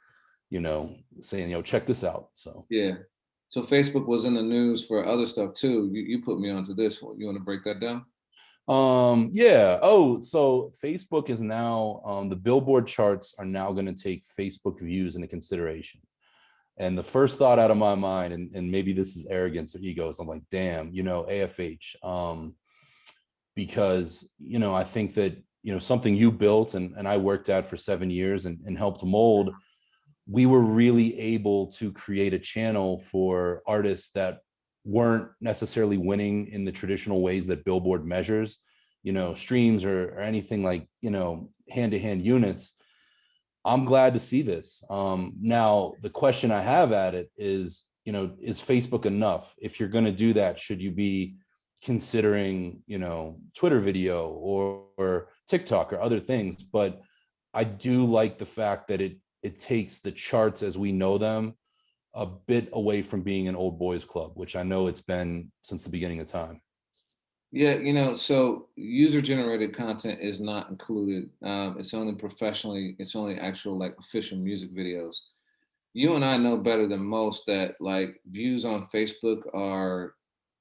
saying, check this out. So yeah. So Facebook was in the news for other stuff too. You put me onto this one. You want to break that down? Yeah. Oh, so Facebook is now the Billboard charts are now going to take Facebook views into consideration. And the first thought out of my mind, and maybe this is arrogance or ego, is I'm like, damn, you know, AFH. Because, you know, I think that, you know, something you built and I worked at for 7 years and helped mold, we were really able to create a channel for artists that weren't necessarily winning in the traditional ways that Billboard measures, you know, streams or anything like, you know, hand-to-hand units. I'm glad to see this. Now, the question I have at it is, you know, is Facebook enough? If you're going to do that, should you be considering, you know, Twitter video or TikTok or other things? But I do like the fact that it takes the charts as we know them a bit away from being an old boys club, which I know it's been since the beginning of time. Yeah, you know, so user generated content is not included. It's only professionally, it's only actual like official music videos. You and I know better than most that like views on Facebook are,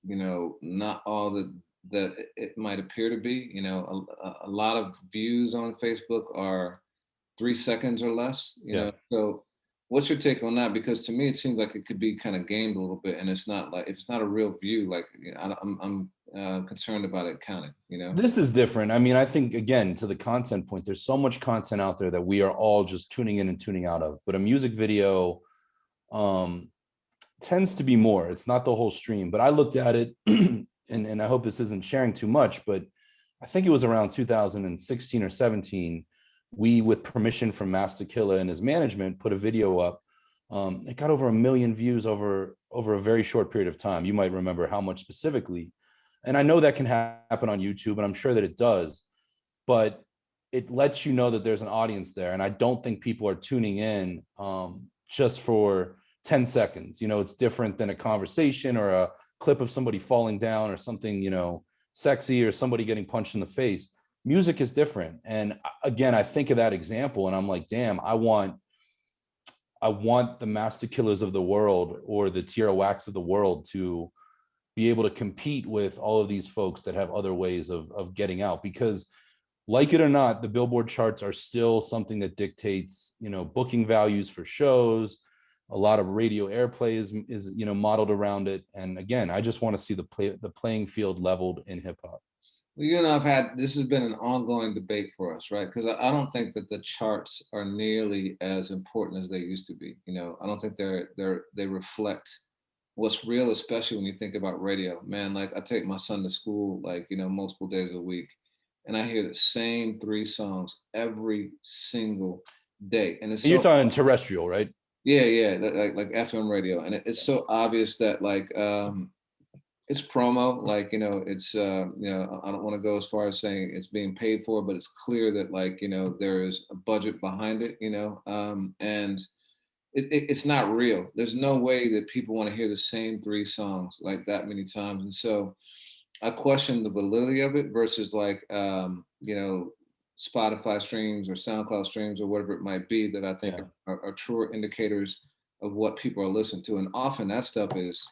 you know, not all that it might appear to be. You know, a lot of views on Facebook are 3 seconds or less, you Yeah. know. So what's your take on that? Because to me, it seems like it could be kind of gamed a little bit, and it's not like if it's not a real view, like you know, I'm concerned about it counting. You know. This is different. I mean, I think again, to the content point, there's so much content out there that we are all just tuning in and tuning out of. But a music video um tends to be more. It's not the whole stream. But I looked at it and I hope this isn't sharing too much, but I think it was around 2016 or 17. We, with permission from Master Killer and his management, put a video up. It got over 1 million views over a very short period of time. You might remember how much specifically. And I know that can happen on YouTube, and I'm sure that it does, but it lets you know that there's an audience there. And I don't think people are tuning in just for 10 seconds. You know, it's different than a conversation or a clip of somebody falling down or something, you know, sexy or somebody getting punched in the face. Music is different. And again, I think of that example and I'm like, damn, I want the Master Killers of the world or the Tierra Wax of the world to be able to compete with all of these folks that have other ways of getting out. Because like it or not, the Billboard charts are still something that dictates, you know, booking values for shows. A lot of radio airplay is you know, modeled around it. And again, I just want to see the playing field leveled in hip hop. Well, you and I've had this has been an ongoing debate for us, right? Because I don't think that the charts are nearly as important as they used to be. You know, I don't think they reflect what's real, especially when you think about radio. Man, like I take my son to school, like you know, multiple days a week, and I hear the same 3 songs every single day, and it's And you're so talking terrestrial, right? yeah, yeah, like FM radio, and it's so obvious that like it's promo, like you know, it's you know, I don't want to go as far as saying it's being paid for, but it's clear that like you know there is a budget behind it, you know, and it's not real. There's no way that people want to hear the same 3 songs like that many times, and so I question the validity of it versus like you know Spotify streams or SoundCloud streams or whatever it might be that I think Yeah. are truer indicators of what people are listening to. And often that stuff is,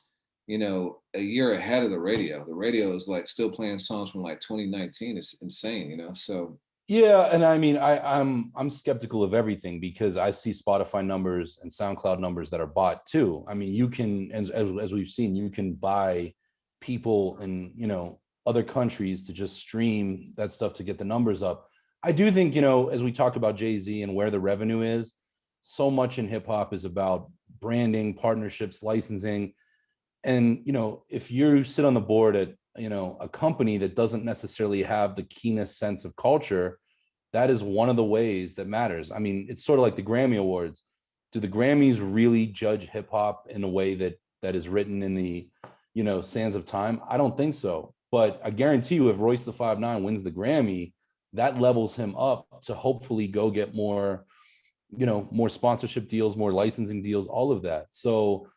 you know, a year ahead of the radio. The radio is like still playing songs from like 2019. It's insane, you know. So Yeah, and I mean, I'm skeptical of everything because I see Spotify numbers and SoundCloud numbers that are bought too. I mean, you can, as we've seen, you can buy people in, you know, other countries to just stream that stuff to get the numbers up. I do think, you know, as we talk about Jay-Z and where the revenue is, so much in hip hop is about branding, partnerships, licensing. And, you know, if you sit on the board at, you know, a company that doesn't necessarily have the keenest sense of culture, that is one of the ways that matters. I mean, it's sort of like the Grammy Awards. Do the Grammys really judge hip hop in a way that is written in the, you know, sands of time? I don't think so. But I guarantee you, if Royce the 5'9" wins the Grammy, that levels him up to hopefully go get more, you know, more sponsorship deals, more licensing deals, all of that. So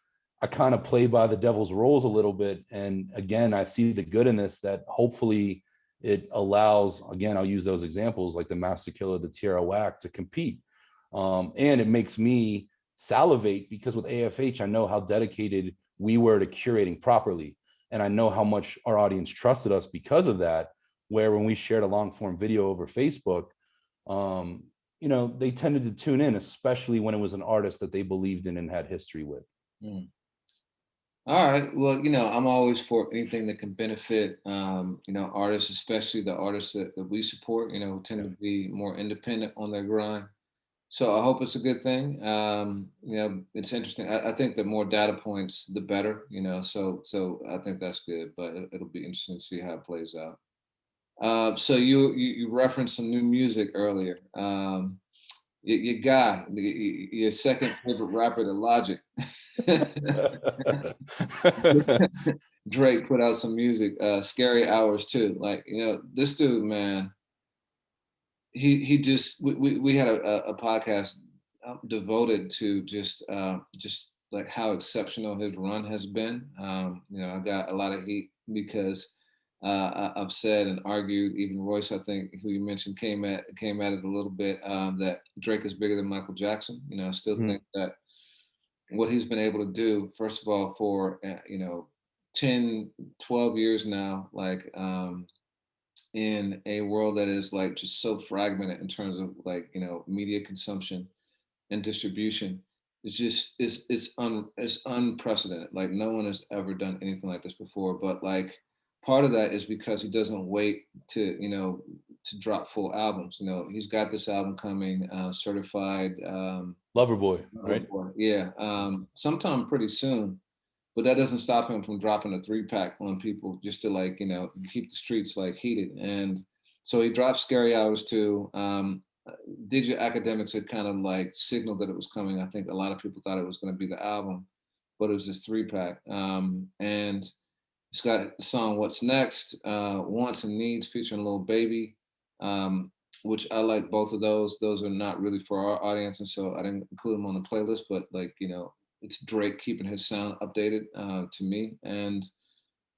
I kind of play by the devil's rules a little bit. And again, I see the good in this, that hopefully it allows, again, I'll use those examples like the Master Killer, the Tierra Whack to compete. And it makes me salivate because with AFH, I know how dedicated we were to curating properly. And I know how much our audience trusted us because of that, where when we shared a long form video over Facebook, you know, they tended to tune in, especially when it was an artist that they believed in and had history with. Mm. All right. Well, I'm always for anything that can benefit, artists, especially the artists that we support, who tend Yeah. to be more independent on their grind. So I hope it's a good thing. It's interesting. I think the more data points, the better, so I think that's good, but it'll be interesting to see how it plays out. So you referenced some new music earlier. Your guy, your second favorite rapper, the Logic. Drake put out some music, Scary Hours too. Like, this dude, man, he just we had a podcast devoted to just like how exceptional his run has been. I got a lot of heat because I've said and argued. Even Royce, I think, who you mentioned, came at it a little bit, that Drake is bigger than Michael Jackson. I still think that what he's been able to do, first of all, for 10, 12 years now, like, in a world that is like just so fragmented in terms of like media consumption and distribution. It's unprecedented. Like, no one has ever done anything like this before. But like, part of that is because he doesn't wait to drop full albums. He's got this album coming, certified, Loverboy, right? yeah, sometime pretty soon. But that doesn't stop him from dropping a 3-pack on people just to, like, keep the streets like heated. And so he dropped Scary Hours too. Digital Academics had kind of like signaled that it was coming. I think a lot of people thought it was going to be the album, but it was this 3-pack. And it's got the song What's Next, Wants and Needs featuring Lil Baby, which I like both of those. Those are not really for our audience, and so I didn't include them on the playlist, but like, it's Drake keeping his sound updated, to me. And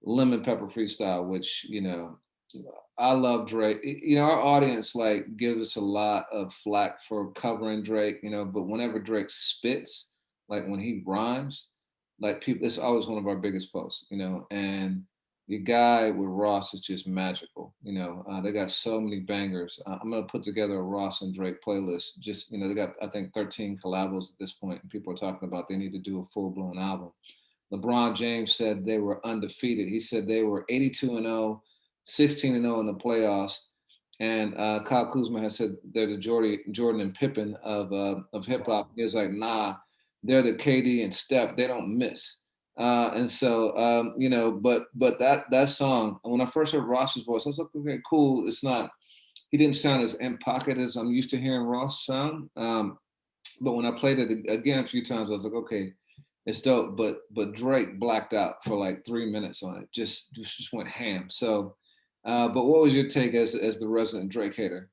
Lemon Pepper Freestyle, which, I love Drake. Our audience like gives us a lot of flack for covering Drake, but whenever Drake spits, like when he rhymes, like, people, it's always one of our biggest posts, and your guy with Ross is just magical. They got so many bangers. I'm gonna put together a Ross and Drake playlist. Just, they got, I think, 13 collabos at this point, and people are talking about they need to do a full blown album. LeBron James said they were undefeated. He said they were 82-0, 16-0 in the playoffs. And Kyle Kuzma has said they're the Jordan and Pippen of hip hop. He was like, nah, they're the KD and Steph. They don't miss. And so, but that song, when I first heard Ross's voice, I was like, okay, cool. It's not, he didn't sound as in pocket as I'm used to hearing Ross sound. But when I played it again a few times, I was like, okay, it's dope. But Drake blacked out for like 3 minutes on it. Just went ham. So, but what was your take as the resident Drake hater?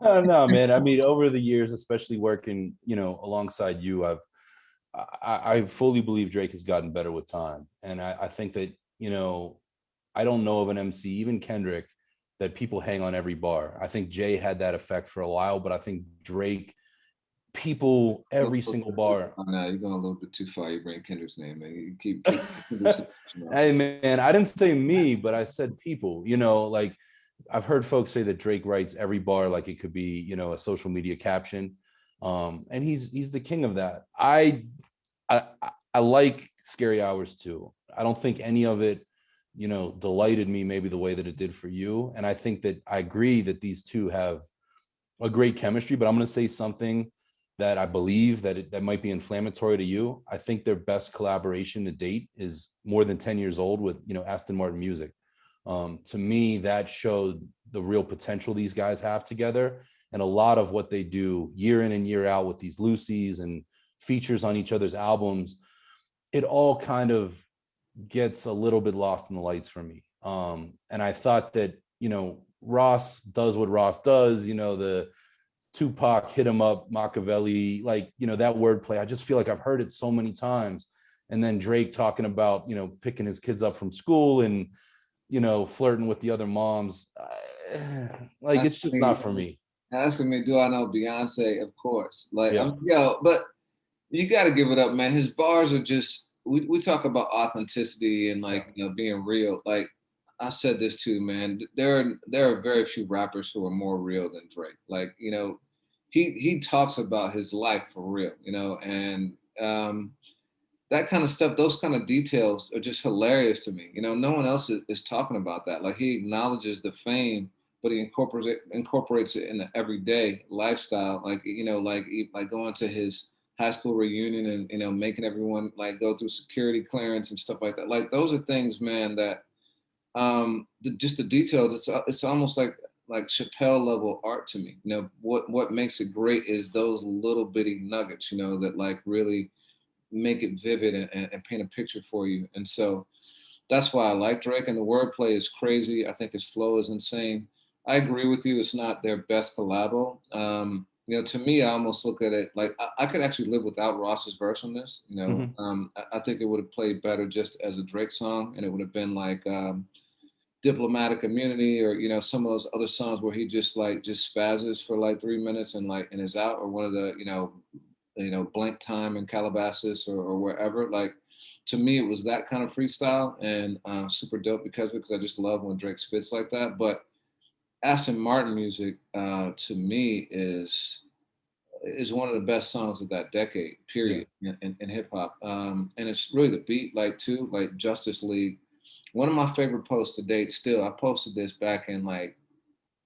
No, man. I mean, over the years, especially working, alongside you, I fully believe Drake has gotten better with time. And I think that, I don't know of an MC, even Kendrick, that people hang on every bar. I think Jay had that effect for a while, but I think Drake, people, every single bar. No, you're going a little bit too far. You bring Kendrick's name, man. You keep Hey, man, I didn't say me, but I said people. Like, I've heard folks say that Drake writes every bar like it could be, a social media caption. And he's the king of that. I like Scary Hours too. I don't think any of it, delighted me maybe the way that it did for you. And I think that I agree that these two have a great chemistry, but I'm going to say something that I believe that might be inflammatory to you. I think their best collaboration to date is more than 10 years old with, Aston Martin Music. To me, that showed the real potential these guys have together. And a lot of what they do year in and year out with these Lucy's and features on each other's albums, it all kind of gets a little bit lost in the lights for me. And I thought that, Ross does what Ross does, the Tupac hit him up, Machiavelli, like, that wordplay. I just feel like I've heard it so many times. And then Drake talking about, picking his kids up from school and, flirting with the other moms. Like, it's just not for me. Asking me, do I know Beyonce? Of course. Like, Yeah. but you got to give it up, man. His bars are just, we talk about authenticity and like, being real. Like, I said this too, man. There are very few rappers who are more real than Drake. Like, he talks about his life for real, you know, and that kind of stuff, those kind of details are just hilarious to me. You know, no one else is talking about that. Like he acknowledges the fame, but he incorporates it in the everyday lifestyle. Like, you know, like going to his high school reunion and, you know, making everyone like go through security clearance and stuff like that. Like those are things, man, that just the details, it's almost like Chappelle level art to me. You know, what makes it great is those little bitty nuggets, you know, that like really make it vivid and paint a picture for you. And so that's why I like Drake. And the wordplay is crazy. I think his flow is insane. I agree with you. It's not their best collabo. You know, to me, I almost look at it like I could actually live without Ross's verse on this. You know, Mhm. I think it would have played better just as a Drake song, and it would have been like Diplomatic Immunity, or you know, some of those other songs where he just spazzes for like 3 minutes and is out, or one of the Blank Time in Calabasas or wherever. Like to me, it was that kind of freestyle and super dope because I just love when Drake spits like that. But Aston Martin music to me is one of the best songs of that decade, Yeah. period, in hip hop. And it's really the beat, like too, like Justice League. One of my favorite posts to date. Still, I posted this back in like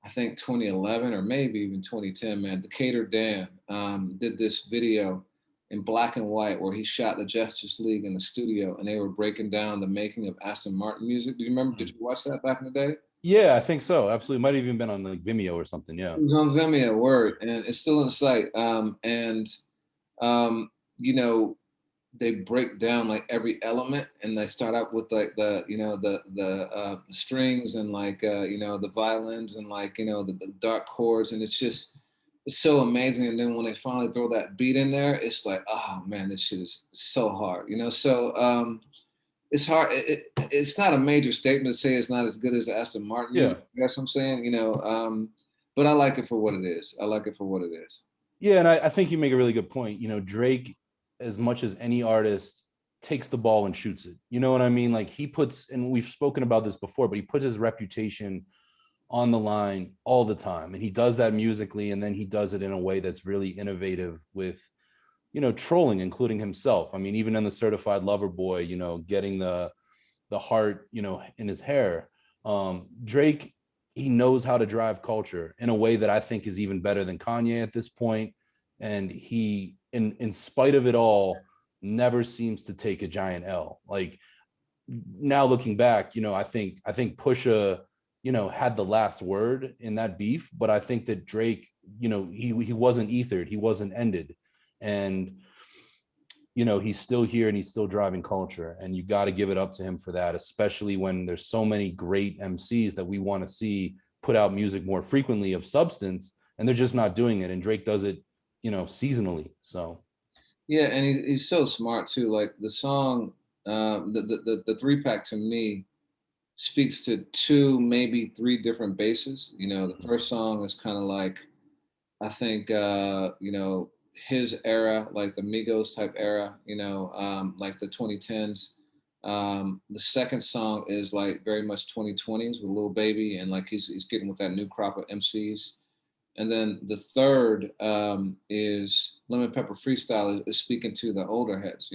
I think 2011 or maybe even 2010, man. Decatur Dan did this video in black and white where he shot the Justice League in the studio and they were breaking down the making of Aston Martin music. Do you remember? Did you watch that back in the day? Yeah, I think so. Absolutely. Might have even been on like Vimeo or something. Yeah. It was on Vimeo, word, and it's still in the site. Um, you know, they break down like every element and they start out with like the strings and like the violins and like the dark chords, and it's so amazing. And then when they finally throw that beat in there, it's like, oh man, this shit is so hard, so it's hard. It's not a major statement to say it's not as good as Aston Martin Yeah. music. That's what I'm saying, but I like it for what it is. I like it for what it is. Yeah, and I think you make a really good point. You know, Drake, as much as any artist, takes the ball and shoots it. You know what I mean? Like he puts, and we've spoken about this before, but he puts his reputation on the line all the time. And he does that musically, and then he does it in a way that's really innovative with, trolling, including himself. I mean, even in the Certified Lover Boy, getting the heart, in his hair. Drake, he knows how to drive culture in a way that I think is even better than Kanye at this point. And he, in spite of it all, never seems to take a giant L. Like now looking back, I think Pusha, had the last word in that beef, but I think that Drake, he wasn't ethered, he wasn't ended. And he's still here and he's still driving culture, and you got to give it up to him for that, especially when there's so many great MCs that we want to see put out music more frequently of substance, and they're just not doing it, and Drake does it seasonally. So Yeah, and he's so smart too. Like the song, the 3-pack to me speaks to two, maybe three different bases. The first song is kind of like, I think, his era, like the Migos type era, like the 2010s. The second song is like very much 2020s with Lil Baby, and like he's getting with that new crop of MCs. And then the third is Lemon Pepper Freestyle is speaking to the older heads,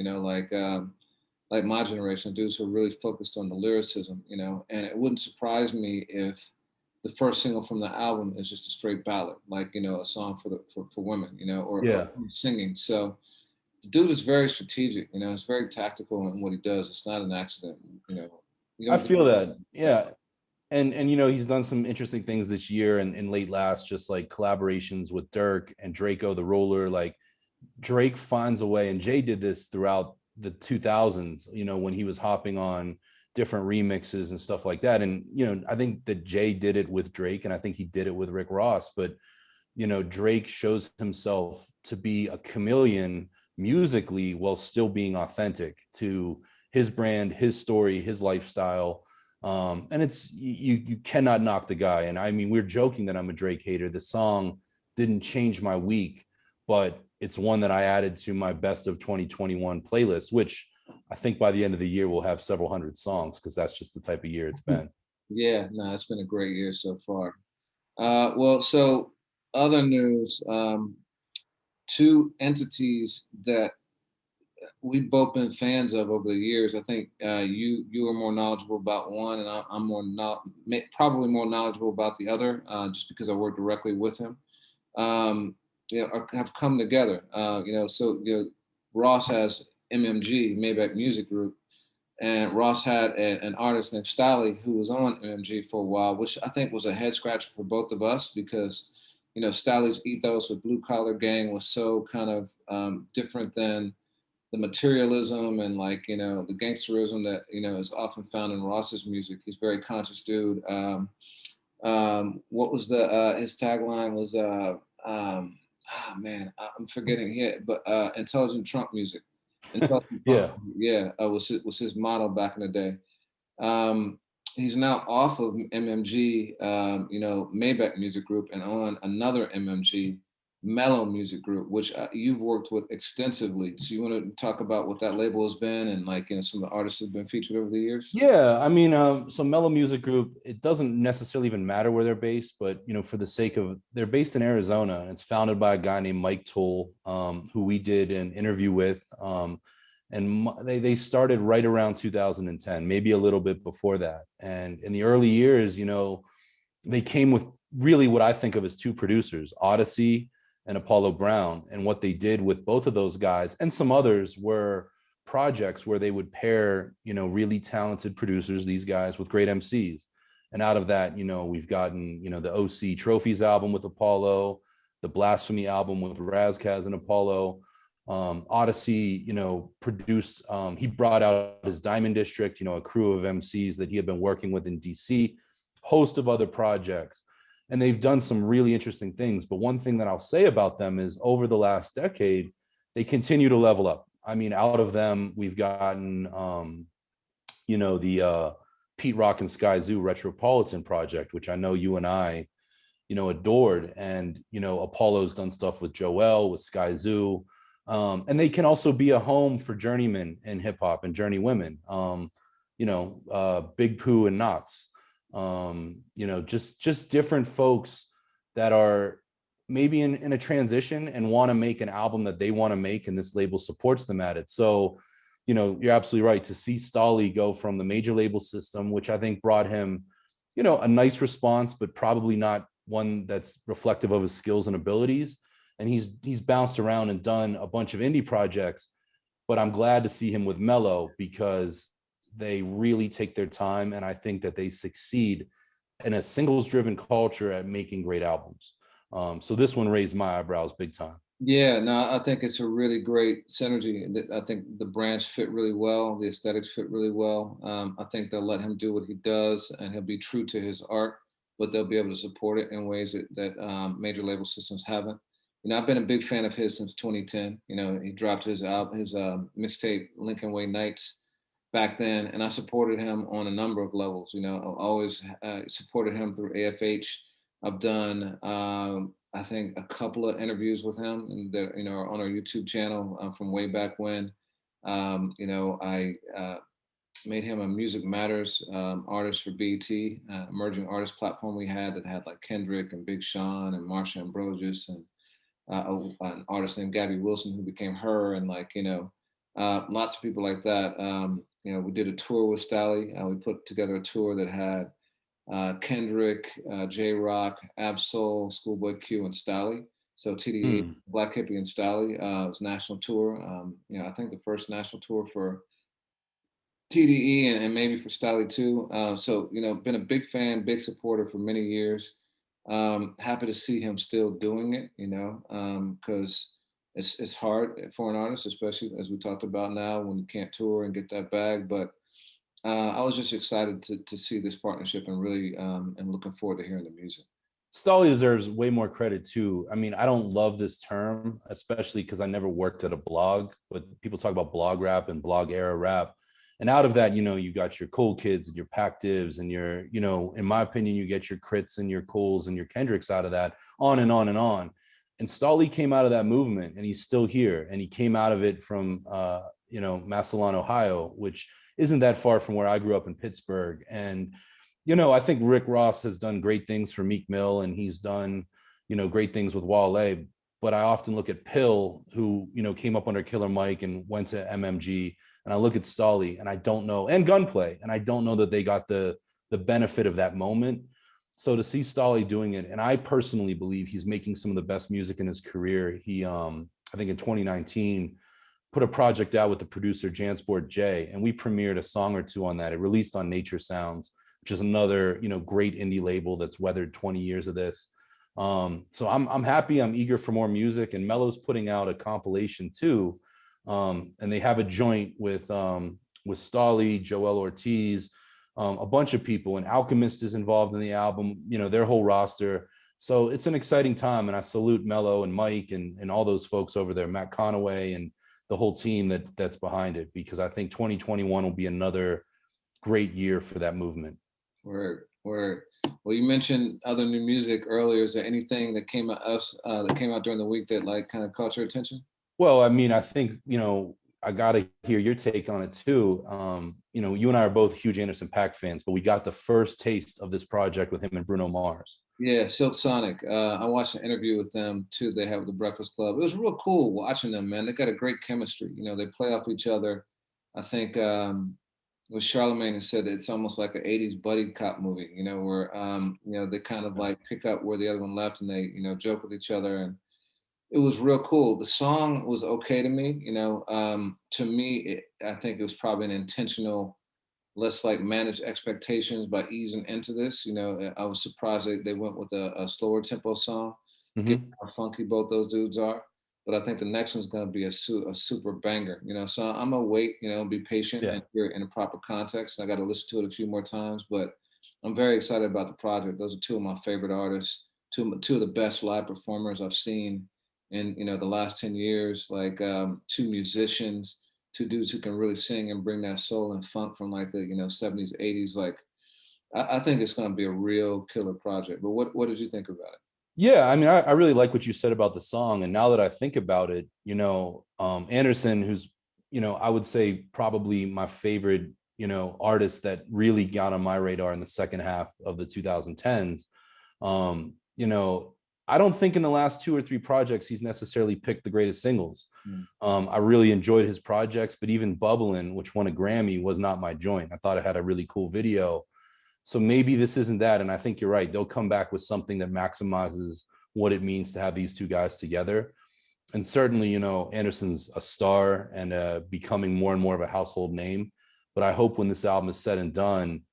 like my generation, dudes who are really focused on the lyricism, and it wouldn't surprise me if the first single from the album is just a straight ballad, like, a song for women, or yeah. singing. So the dude is very strategic, it's very tactical in what he does. It's not an accident, you I don't feel that. say. Yeah. And he's done some interesting things this year and late last, just like collaborations with Dirk and Draco the Roller. Like Drake finds a way, and Jay did this throughout the 2000s, when he was hopping on different remixes and stuff like that. And I think that Jay did it with Drake, and I think he did it with Rick Ross. But Drake shows himself to be a chameleon musically while still being authentic to his brand, his story, his lifestyle. And it's you cannot knock the guy. And I mean, we're joking that I'm a Drake hater. The song didn't change my week, but it's one that I added to my best of 2021 playlist, which I think by the end of the year we'll have several hundred songs, because that's just the type of year it's been. Yeah, no, it's been a great year so far. Well, so other news, two entities that we've both been fans of over the years. I think you are more knowledgeable about one, and I'm probably more knowledgeable about the other, just because I work directly with him. Um, have come together. So Ross has MMG, Maybach Music Group, and Ross had an artist named Stalley who was on MMG for a while, which I think was a head scratcher for both of us because Stalley's ethos with Blue Collar Gang was so kind of different than the materialism and the gangsterism that is often found in Ross's music. He's a very conscious dude. What was the his tagline was man, I'm forgetting it, but intelligent trunk music. Intelligent trunk, Yeah. yeah, was his motto back in the day. Um, he's now off of MMG, Maybach Music Group, and on another MMG, Mello Music Group, which you've worked with extensively. So you want to talk about what that label has been and some of the artists have been featured over the years? Yeah, I mean, so Mellow Music Group, it doesn't necessarily even matter where they're based, but for the sake of, they're based in Arizona, and it's founded by a guy named Mike Toole, who we did an interview with, and they started right around 2010, maybe a little bit before that. And in the early years, they came with really what I think of as two producers, Odyssey and Apollo Brown, and what they did with both of those guys and some others were projects where they would pair, really talented producers, these guys, with great MCs. And out of that, we've gotten, the OC Trophies album with Apollo, the Blasphemy album with Razkaz and Apollo. Odyssey, produced, he brought out his Diamond District, a crew of MCs that he had been working with in DC, host of other projects. And they've done some really interesting things. But one thing that I'll say about them is over the last decade, they continue to level up. I mean, out of them, we've gotten, the Pete Rock and Sky Zoo Retropolitan project, which I know you and I, adored. And, Apollo's done stuff with Joel, with Sky Zoo. And they can also be a home for journeymen in hip hop and journey women, Big Pooh and Knots, just different folks that are maybe in a transition and want to make an album that they want to make, and this label supports them at it. So, you're absolutely right to see Stalley go from the major label system, which I think brought him, a nice response, but probably not one that's reflective of his skills and abilities. And he's bounced around and done a bunch of indie projects, but I'm glad to see him with Mello because they really take their time, and I think that they succeed in a singles driven culture at making great albums. So this one raised my eyebrows big time. Yeah, no, I think it's a really great synergy. I think the brands fit really well. The aesthetics fit really well. I think they'll let him do what he does, and he'll be true to his art, but they'll be able to support it in ways that major label systems haven't. I've been a big fan of his since 2010. He dropped his album, his mixtape, Lincoln Way Nights, back then, and I supported him on a number of levels. I always supported him through AFH. I've done, I think, a couple of interviews with him, and that are on our YouTube channel from way back when. I made him a Music Matters artist for BET, emerging artist platform we had that had like Kendrick and Big Sean and Marsha Ambrosius and an artist named Gabby Wilson who became her, and lots of people like that. We did a tour with Stalley. We put together a tour that had Kendrick, J Rock, Absol, Schoolboy Q, and Stalley. So TDE, Black Hippie, and Stalley. It was a national tour. I think the first national tour for TDE and maybe for Stalley too. Been a big fan, big supporter for many years. Happy to see him still doing it, because it's hard for an artist, especially as we talked about now when you can't tour and get that bag. But I was just excited to see this partnership and really am looking forward to hearing the music. Stalley deserves way more credit too. I mean, I don't love this term, especially because I never worked at a blog, but people talk about blog rap and blog era rap. And out of that, you got your Cool Kids and your Pac Divs and your, in my opinion, you get your Crits and your Coles and your Kendricks out of that, on and on and on. And Stalley came out of that movement, and he's still here. And he came out of it from, Massillon, Ohio, which isn't that far from where I grew up in Pittsburgh. And, I think Rick Ross has done great things for Meek Mill, and he's done, great things with Wale. But I often look at Pill, who, came up under Killer Mike and went to MMG. And I look at Stalley and I don't know, and Gunplay, and I don't know that they got the benefit of that moment. So to see Stalley doing it, and I personally believe he's making some of the best music in his career. He, I think in 2019, put a project out with the producer Jansport J, and we premiered a song or two on that. It released on Nature Sounds, which is another, great indie label that's weathered 20 years of this. So I'm happy. I'm eager for more music, and Mello's putting out a compilation too, and they have a joint with Stalley, Joel Ortiz, a bunch of people, and Alchemist is involved in the album. Their whole roster. So it's an exciting time, and I salute Mello and Mike and all those folks over there, Matt Conaway, and the whole team that's behind it, because I think 2021 will be another great year for that movement. Word. Well, you mentioned other new music earlier. Is there anything that came out during the week that like kind of caught your attention? Well, I mean, I think, I got to hear your take on it too. You and I are both huge Anderson .Paak fans, but we got the first taste of this project with him and Bruno Mars. Yeah, Silk Sonic. I watched an interview with them too. They have the Breakfast Club. It was real cool watching them, man. They got a great chemistry. They play off each other. I think with Charlemagne and said it's almost like an 80s buddy cop movie, where they kind of like pick up where the other one left, and they, joke with each other, and it was real cool. The song was okay to me, to me, I think it was probably an intentional, let's like manage expectations by easing into this. I was surprised they went with a slower tempo song, given how funky both those dudes are. But I think the next one's going to be a super banger, So I'm gonna wait, be patient and hear it in a proper context. I got to listen to it a few more times, but I'm very excited about the project. Those are two of my favorite artists, two of the best live performers I've seen in the last 10 years. Like two musicians, two dudes who can really sing and bring that soul and funk from like the 70s, 80s. Like I think it's going to be a real killer project. But what did you think about it? Yeah, I mean, I really like what you said about the song. And now that I think about it, Anderson, who's, I would say probably my favorite, artist that really got on my radar in the second half of the 2010s. I don't think in the last 2 or 3 projects he's necessarily picked the greatest singles. I really enjoyed his projects, but even Bubblin', which won a Grammy, was not my joint. I thought it had a really cool video. So maybe this isn't that. And I think you're right. They'll come back with something that maximizes what it means to have these two guys together. And certainly, Anderson's a star and becoming more and more of a household name. But I hope when this album is said and done,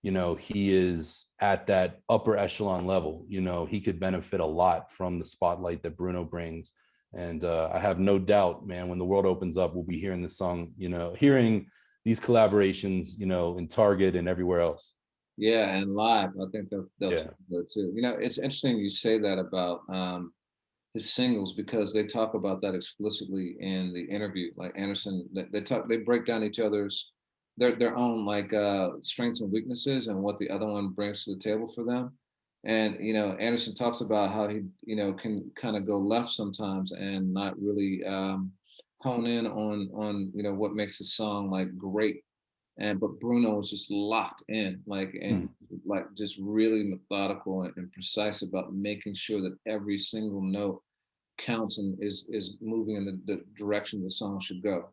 he is at that upper echelon level. He could benefit a lot from the spotlight that Bruno brings. And I have no doubt, man, when the world opens up, we'll be hearing this song, hearing these collaborations, in Target and everywhere else. Yeah, and live, I think they'll do too. It's interesting you say that about his singles, because they talk about that explicitly in the interview. Like Anderson, they break down each other's their own like strengths and weaknesses and what the other one brings to the table for them. And Anderson talks about how he can kind of go left sometimes and not really hone in on what makes the song like great. But Bruno was just locked in, like just really methodical and precise about making sure that every single note counts and is moving in the direction the song should go.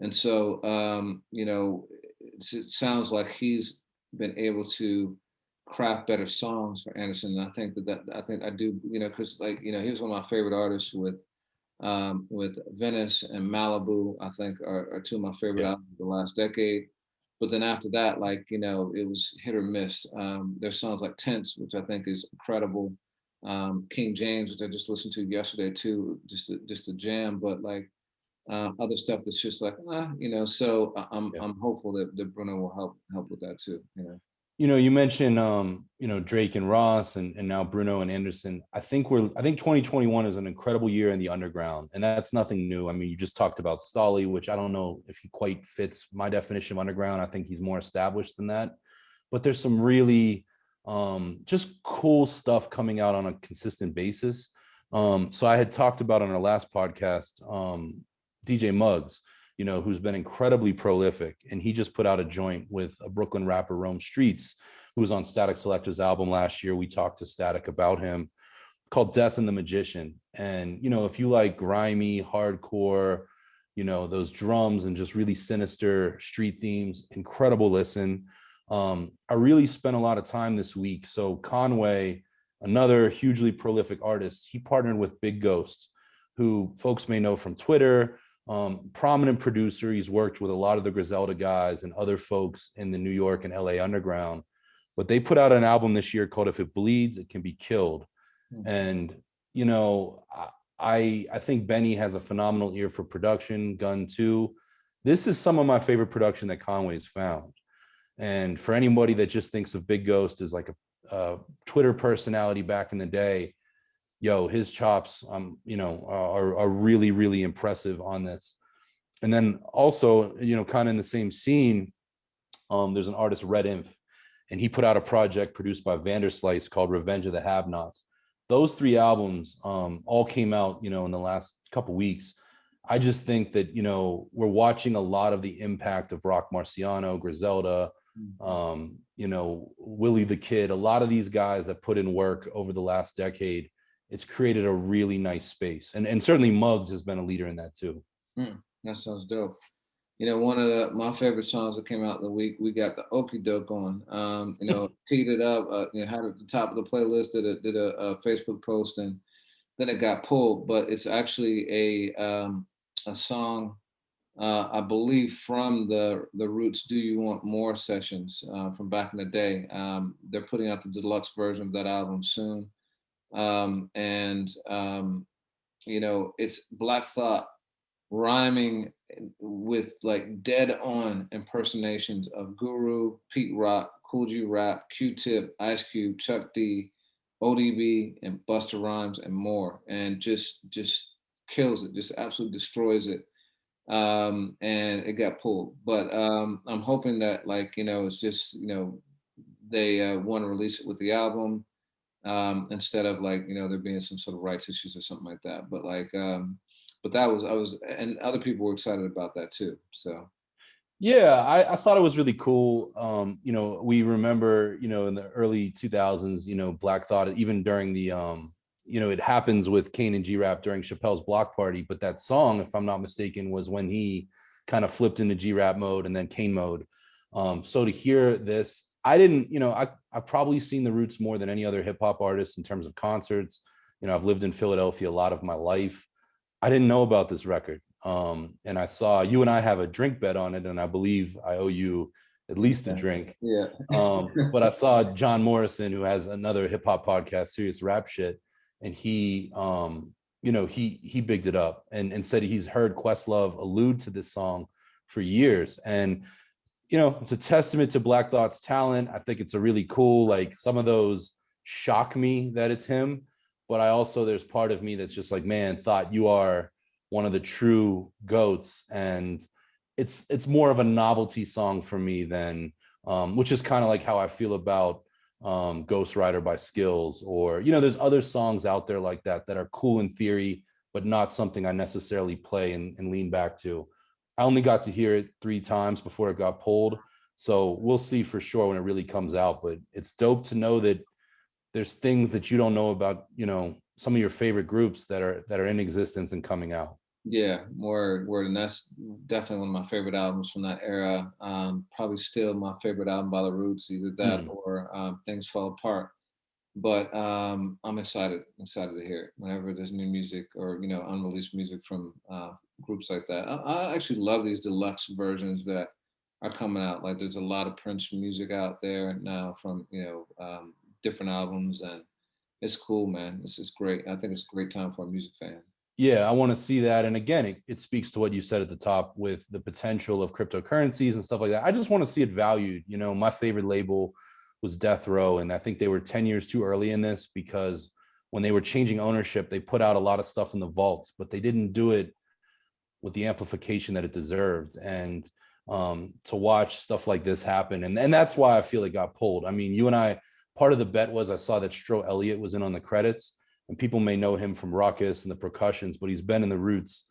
And so it sounds like he's been able to craft better songs for Anderson. And I think I do, because he was one of my favorite artists with Venice and Malibu. I think are two of my favorite albums of the last decade. But then after that, it was hit or miss. There's songs like Tense, which I think is incredible. King James, which I just listened to yesterday too, just a jam. But other stuff that's just like, so I'm hopeful that Bruno will help with that too. You mentioned Drake and Ross and now Bruno and Anderson. I think 2021 is an incredible year in the underground, and that's nothing new. I mean, you just talked about Stalley, which I don't know if he quite fits my definition of underground. I think he's more established than that. But there's some really just cool stuff coming out on a consistent basis. So I had talked about on our last podcast, DJ Muggs, who's been incredibly prolific. And he just put out a joint with a Brooklyn rapper, Rome Streets, who was on Static Selector's album last year. We talked to Static about him. called Death and the Magician. And, you know, if you like grimy, hardcore, you know, those drums and just really sinister street themes, incredible listen. I really spent a lot of time this week. So Conway, another hugely prolific artist, he partnered with Big Ghost, who folks may know from Twitter, prominent producer. He's worked with a lot of the Griselda guys and other folks in the New York and LA underground. But they put out an album this year called If It Bleeds, It Can Be Killed. And, you know, I think Benny has a phenomenal ear for production, Gun too. This is some of my favorite production that Conway's found. And for anybody that just thinks of Big Ghost as like a Twitter personality back in the day, yo, his chops, you know, are really, really impressive on this. And then also, you know, kind of in the same scene, there's an artist, Red Inf, and he put out a project produced by Vanderslice called Revenge of the Have-Nots. Those 3 albums all came out, you know, in the last couple weeks. I just think that, you know, we're watching a lot of the impact of Rock Marciano, Griselda, you know, Willie the Kid, a lot of these guys that put in work over the last decade. It's created a really nice space. And certainly Muggs has been a leader in that too. That sounds dope. You know, one of my favorite songs that came out in the week, we got the Okie Doke on. You know, teed it up, you know, had it at the top of the playlist, did a Facebook post, and then it got pulled. But it's actually a song, I believe, from the Roots "Do You Want More" sessions from back in the day. They're putting out the deluxe version of that album soon. You know, it's Black Thought rhyming with like dead on impersonations of Guru, Pete Rock, Cool G Rap, Q-Tip, Ice Cube, Chuck D, ODB, and Busta Rhymes, and more, and just kills it, just absolutely destroys it. And it got pulled, but I'm hoping that, like, you know, it's just, you know, they want to release it with the album, instead of, like, you know, there being some sort of rights issues or something like that. But like, but that was, and other people were excited about that too. So Yeah, I thought it was really cool. You know, we remember, you know, in the early 2000s, you know, Black Thought, even during the, you know, it happens with Kane and G-Rap during Chappelle's Block Party. But that song, if I'm not mistaken, was when he kind of flipped into G-Rap mode and then Kane mode. So to hear this, I didn't, you know, I've probably seen the Roots more than any other hip hop artist in terms of concerts. You know, I've lived in Philadelphia a lot of my life. I didn't know about this record. And I saw you and I have a drink bet on it, and I believe I owe you at least a drink. yeah. But I saw John Morrison, who has another hip hop podcast, Serious Rap Shit, and he, you know, he bigged it up and said he's heard Questlove allude to this song for years. And, you know, it's a testament to Black Thought's talent. I think it's a really cool, like, some of those shock me that it's him, but I also, there's part of me that's just like, man, Thought, you are one of the true goats. And it's more of a novelty song for me than, which is kind of like how I feel about Ghost Rider by Skills, or, you know, there's other songs out there like that that are cool in theory, but not something I necessarily play and lean back to. I only got to hear it 3 times before it got pulled. So we'll see for sure when it really comes out, but it's dope to know that there's things that you don't know about, you know, some of your favorite groups that are in existence and coming out. Yeah, word, and that's definitely one of my favorite albums from that era. Probably still my favorite album by the Roots, either that or Things Fall Apart. But I'm excited to hear it whenever there's new music or, you know, unreleased music from groups like that. I actually love these deluxe versions that are coming out. Like, there's a lot of Prince music out there now from, you know, different albums, and it's cool, man. This is great. I think it's a great time for a music fan. Yeah, I want to see that. And again, it speaks to what you said at the top with the potential of cryptocurrencies and stuff like that. I just want to see it valued. You know, my favorite label was Death Row, and I think they were 10 years too early in this, because when they were changing ownership, they put out a lot of stuff in the vaults, but they didn't do it with the amplification that it deserved. And to watch stuff like this happen, and that's why I feel it got pulled. I mean, you and I, part of the bet was, I saw that Stro Elliott was in on the credits, and people may know him from Ruckus and the Percussions, but he's been in the Roots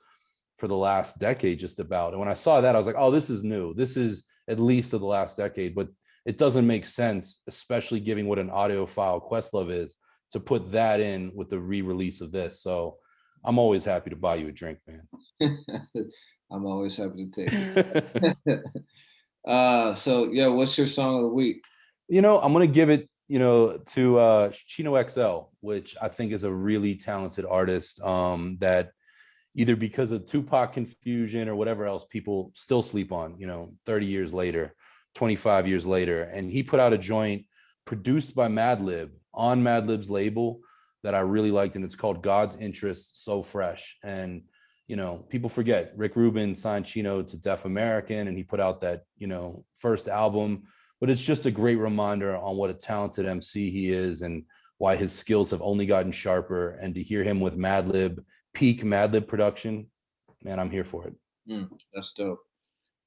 for the last decade just about. And when I saw that, I was like, oh, this is new. This is at least of the last decade, but it doesn't make sense, especially given what an audiophile Questlove is, to put that in with the re-release of this. So I'm always happy to buy you a drink, man. I'm always happy to take it. So yeah, what's your song of the week? I'm gonna give it, to Chino XL, which I think is a really talented artist. That either because of Tupac confusion or whatever else, people still sleep on. 30 years later, 25 years later, and he put out a joint produced by Madlib on Madlib's label that I really liked, and it's called God's Interest, So Fresh. And people forget Rick Rubin signed Chino to Def American, and he put out that first album. But it's just a great reminder on what a talented MC he is and why his skills have only gotten sharper. And to hear him with Madlib, peak Madlib production, man, I'm here for it. That's dope.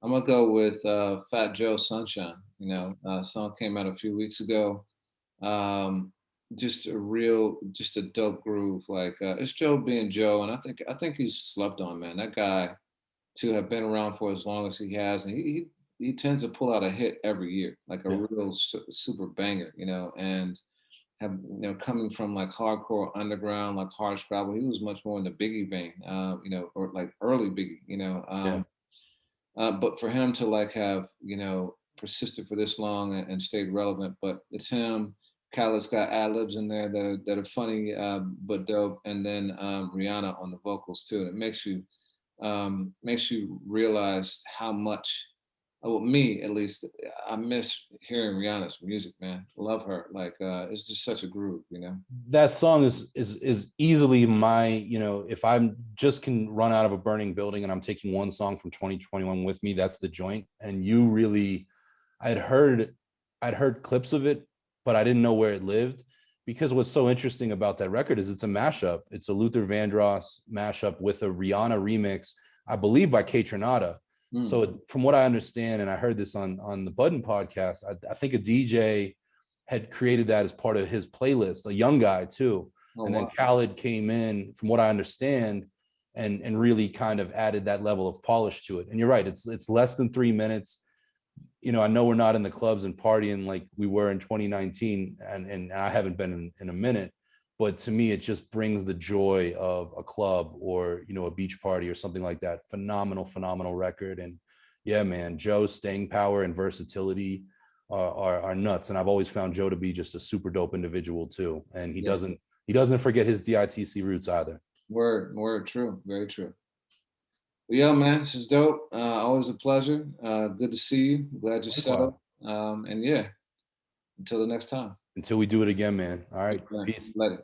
I'm gonna go with Fat Joe Sunshine. Song came out a few weeks ago. Just a dope groove. Like it's Joe being Joe, and I think he's slept on, man. That guy to have been around for as long as he has, and he tends to pull out a hit every year, like a real super banger, and have coming from like hardcore underground, like hard scrabble. He was much more in the Biggie vein, or like early Biggie, but for him to like have persisted for this long and stayed relevant. But it's him. Khaled's got ad-libs in there that are funny but dope, and then Rihanna on the vocals too. And it makes you realize how much, well, me at least, I miss hearing Rihanna's music, man. Love her. Like it's just such a groove, That song is easily my, if I'm just can run out of a burning building and I'm taking one song from 2021 with me, that's the joint. And you really, I'd heard clips of it, but I didn't know where it lived, because what's so interesting about that record is it's a mashup. It's a Luther Vandross mashup with a Rihanna remix, I believe by Kate Trinata. So from what I understand, and I heard this on the Budden podcast, I think a DJ had created that as part of his playlist, a young guy too. And then Khaled came in, from what I understand, and really kind of added that level of polish to it. And you're right, it's less than 3 minutes. I know we're not in the clubs and partying like we were in 2019, and I haven't been in a minute, but to me, it just brings the joy of a club or, a beach party or something like that. Phenomenal record. And yeah, man, Joe's staying power and versatility are nuts. And I've always found Joe to be just a super dope individual too. And he doesn't forget his DITC roots either. Word, true, very true. Well, yeah, man, this is dope. Always a pleasure. Good to see you. Glad you're settled. And yeah, until the next time. Until we do it again, man. All right. Peace. Later.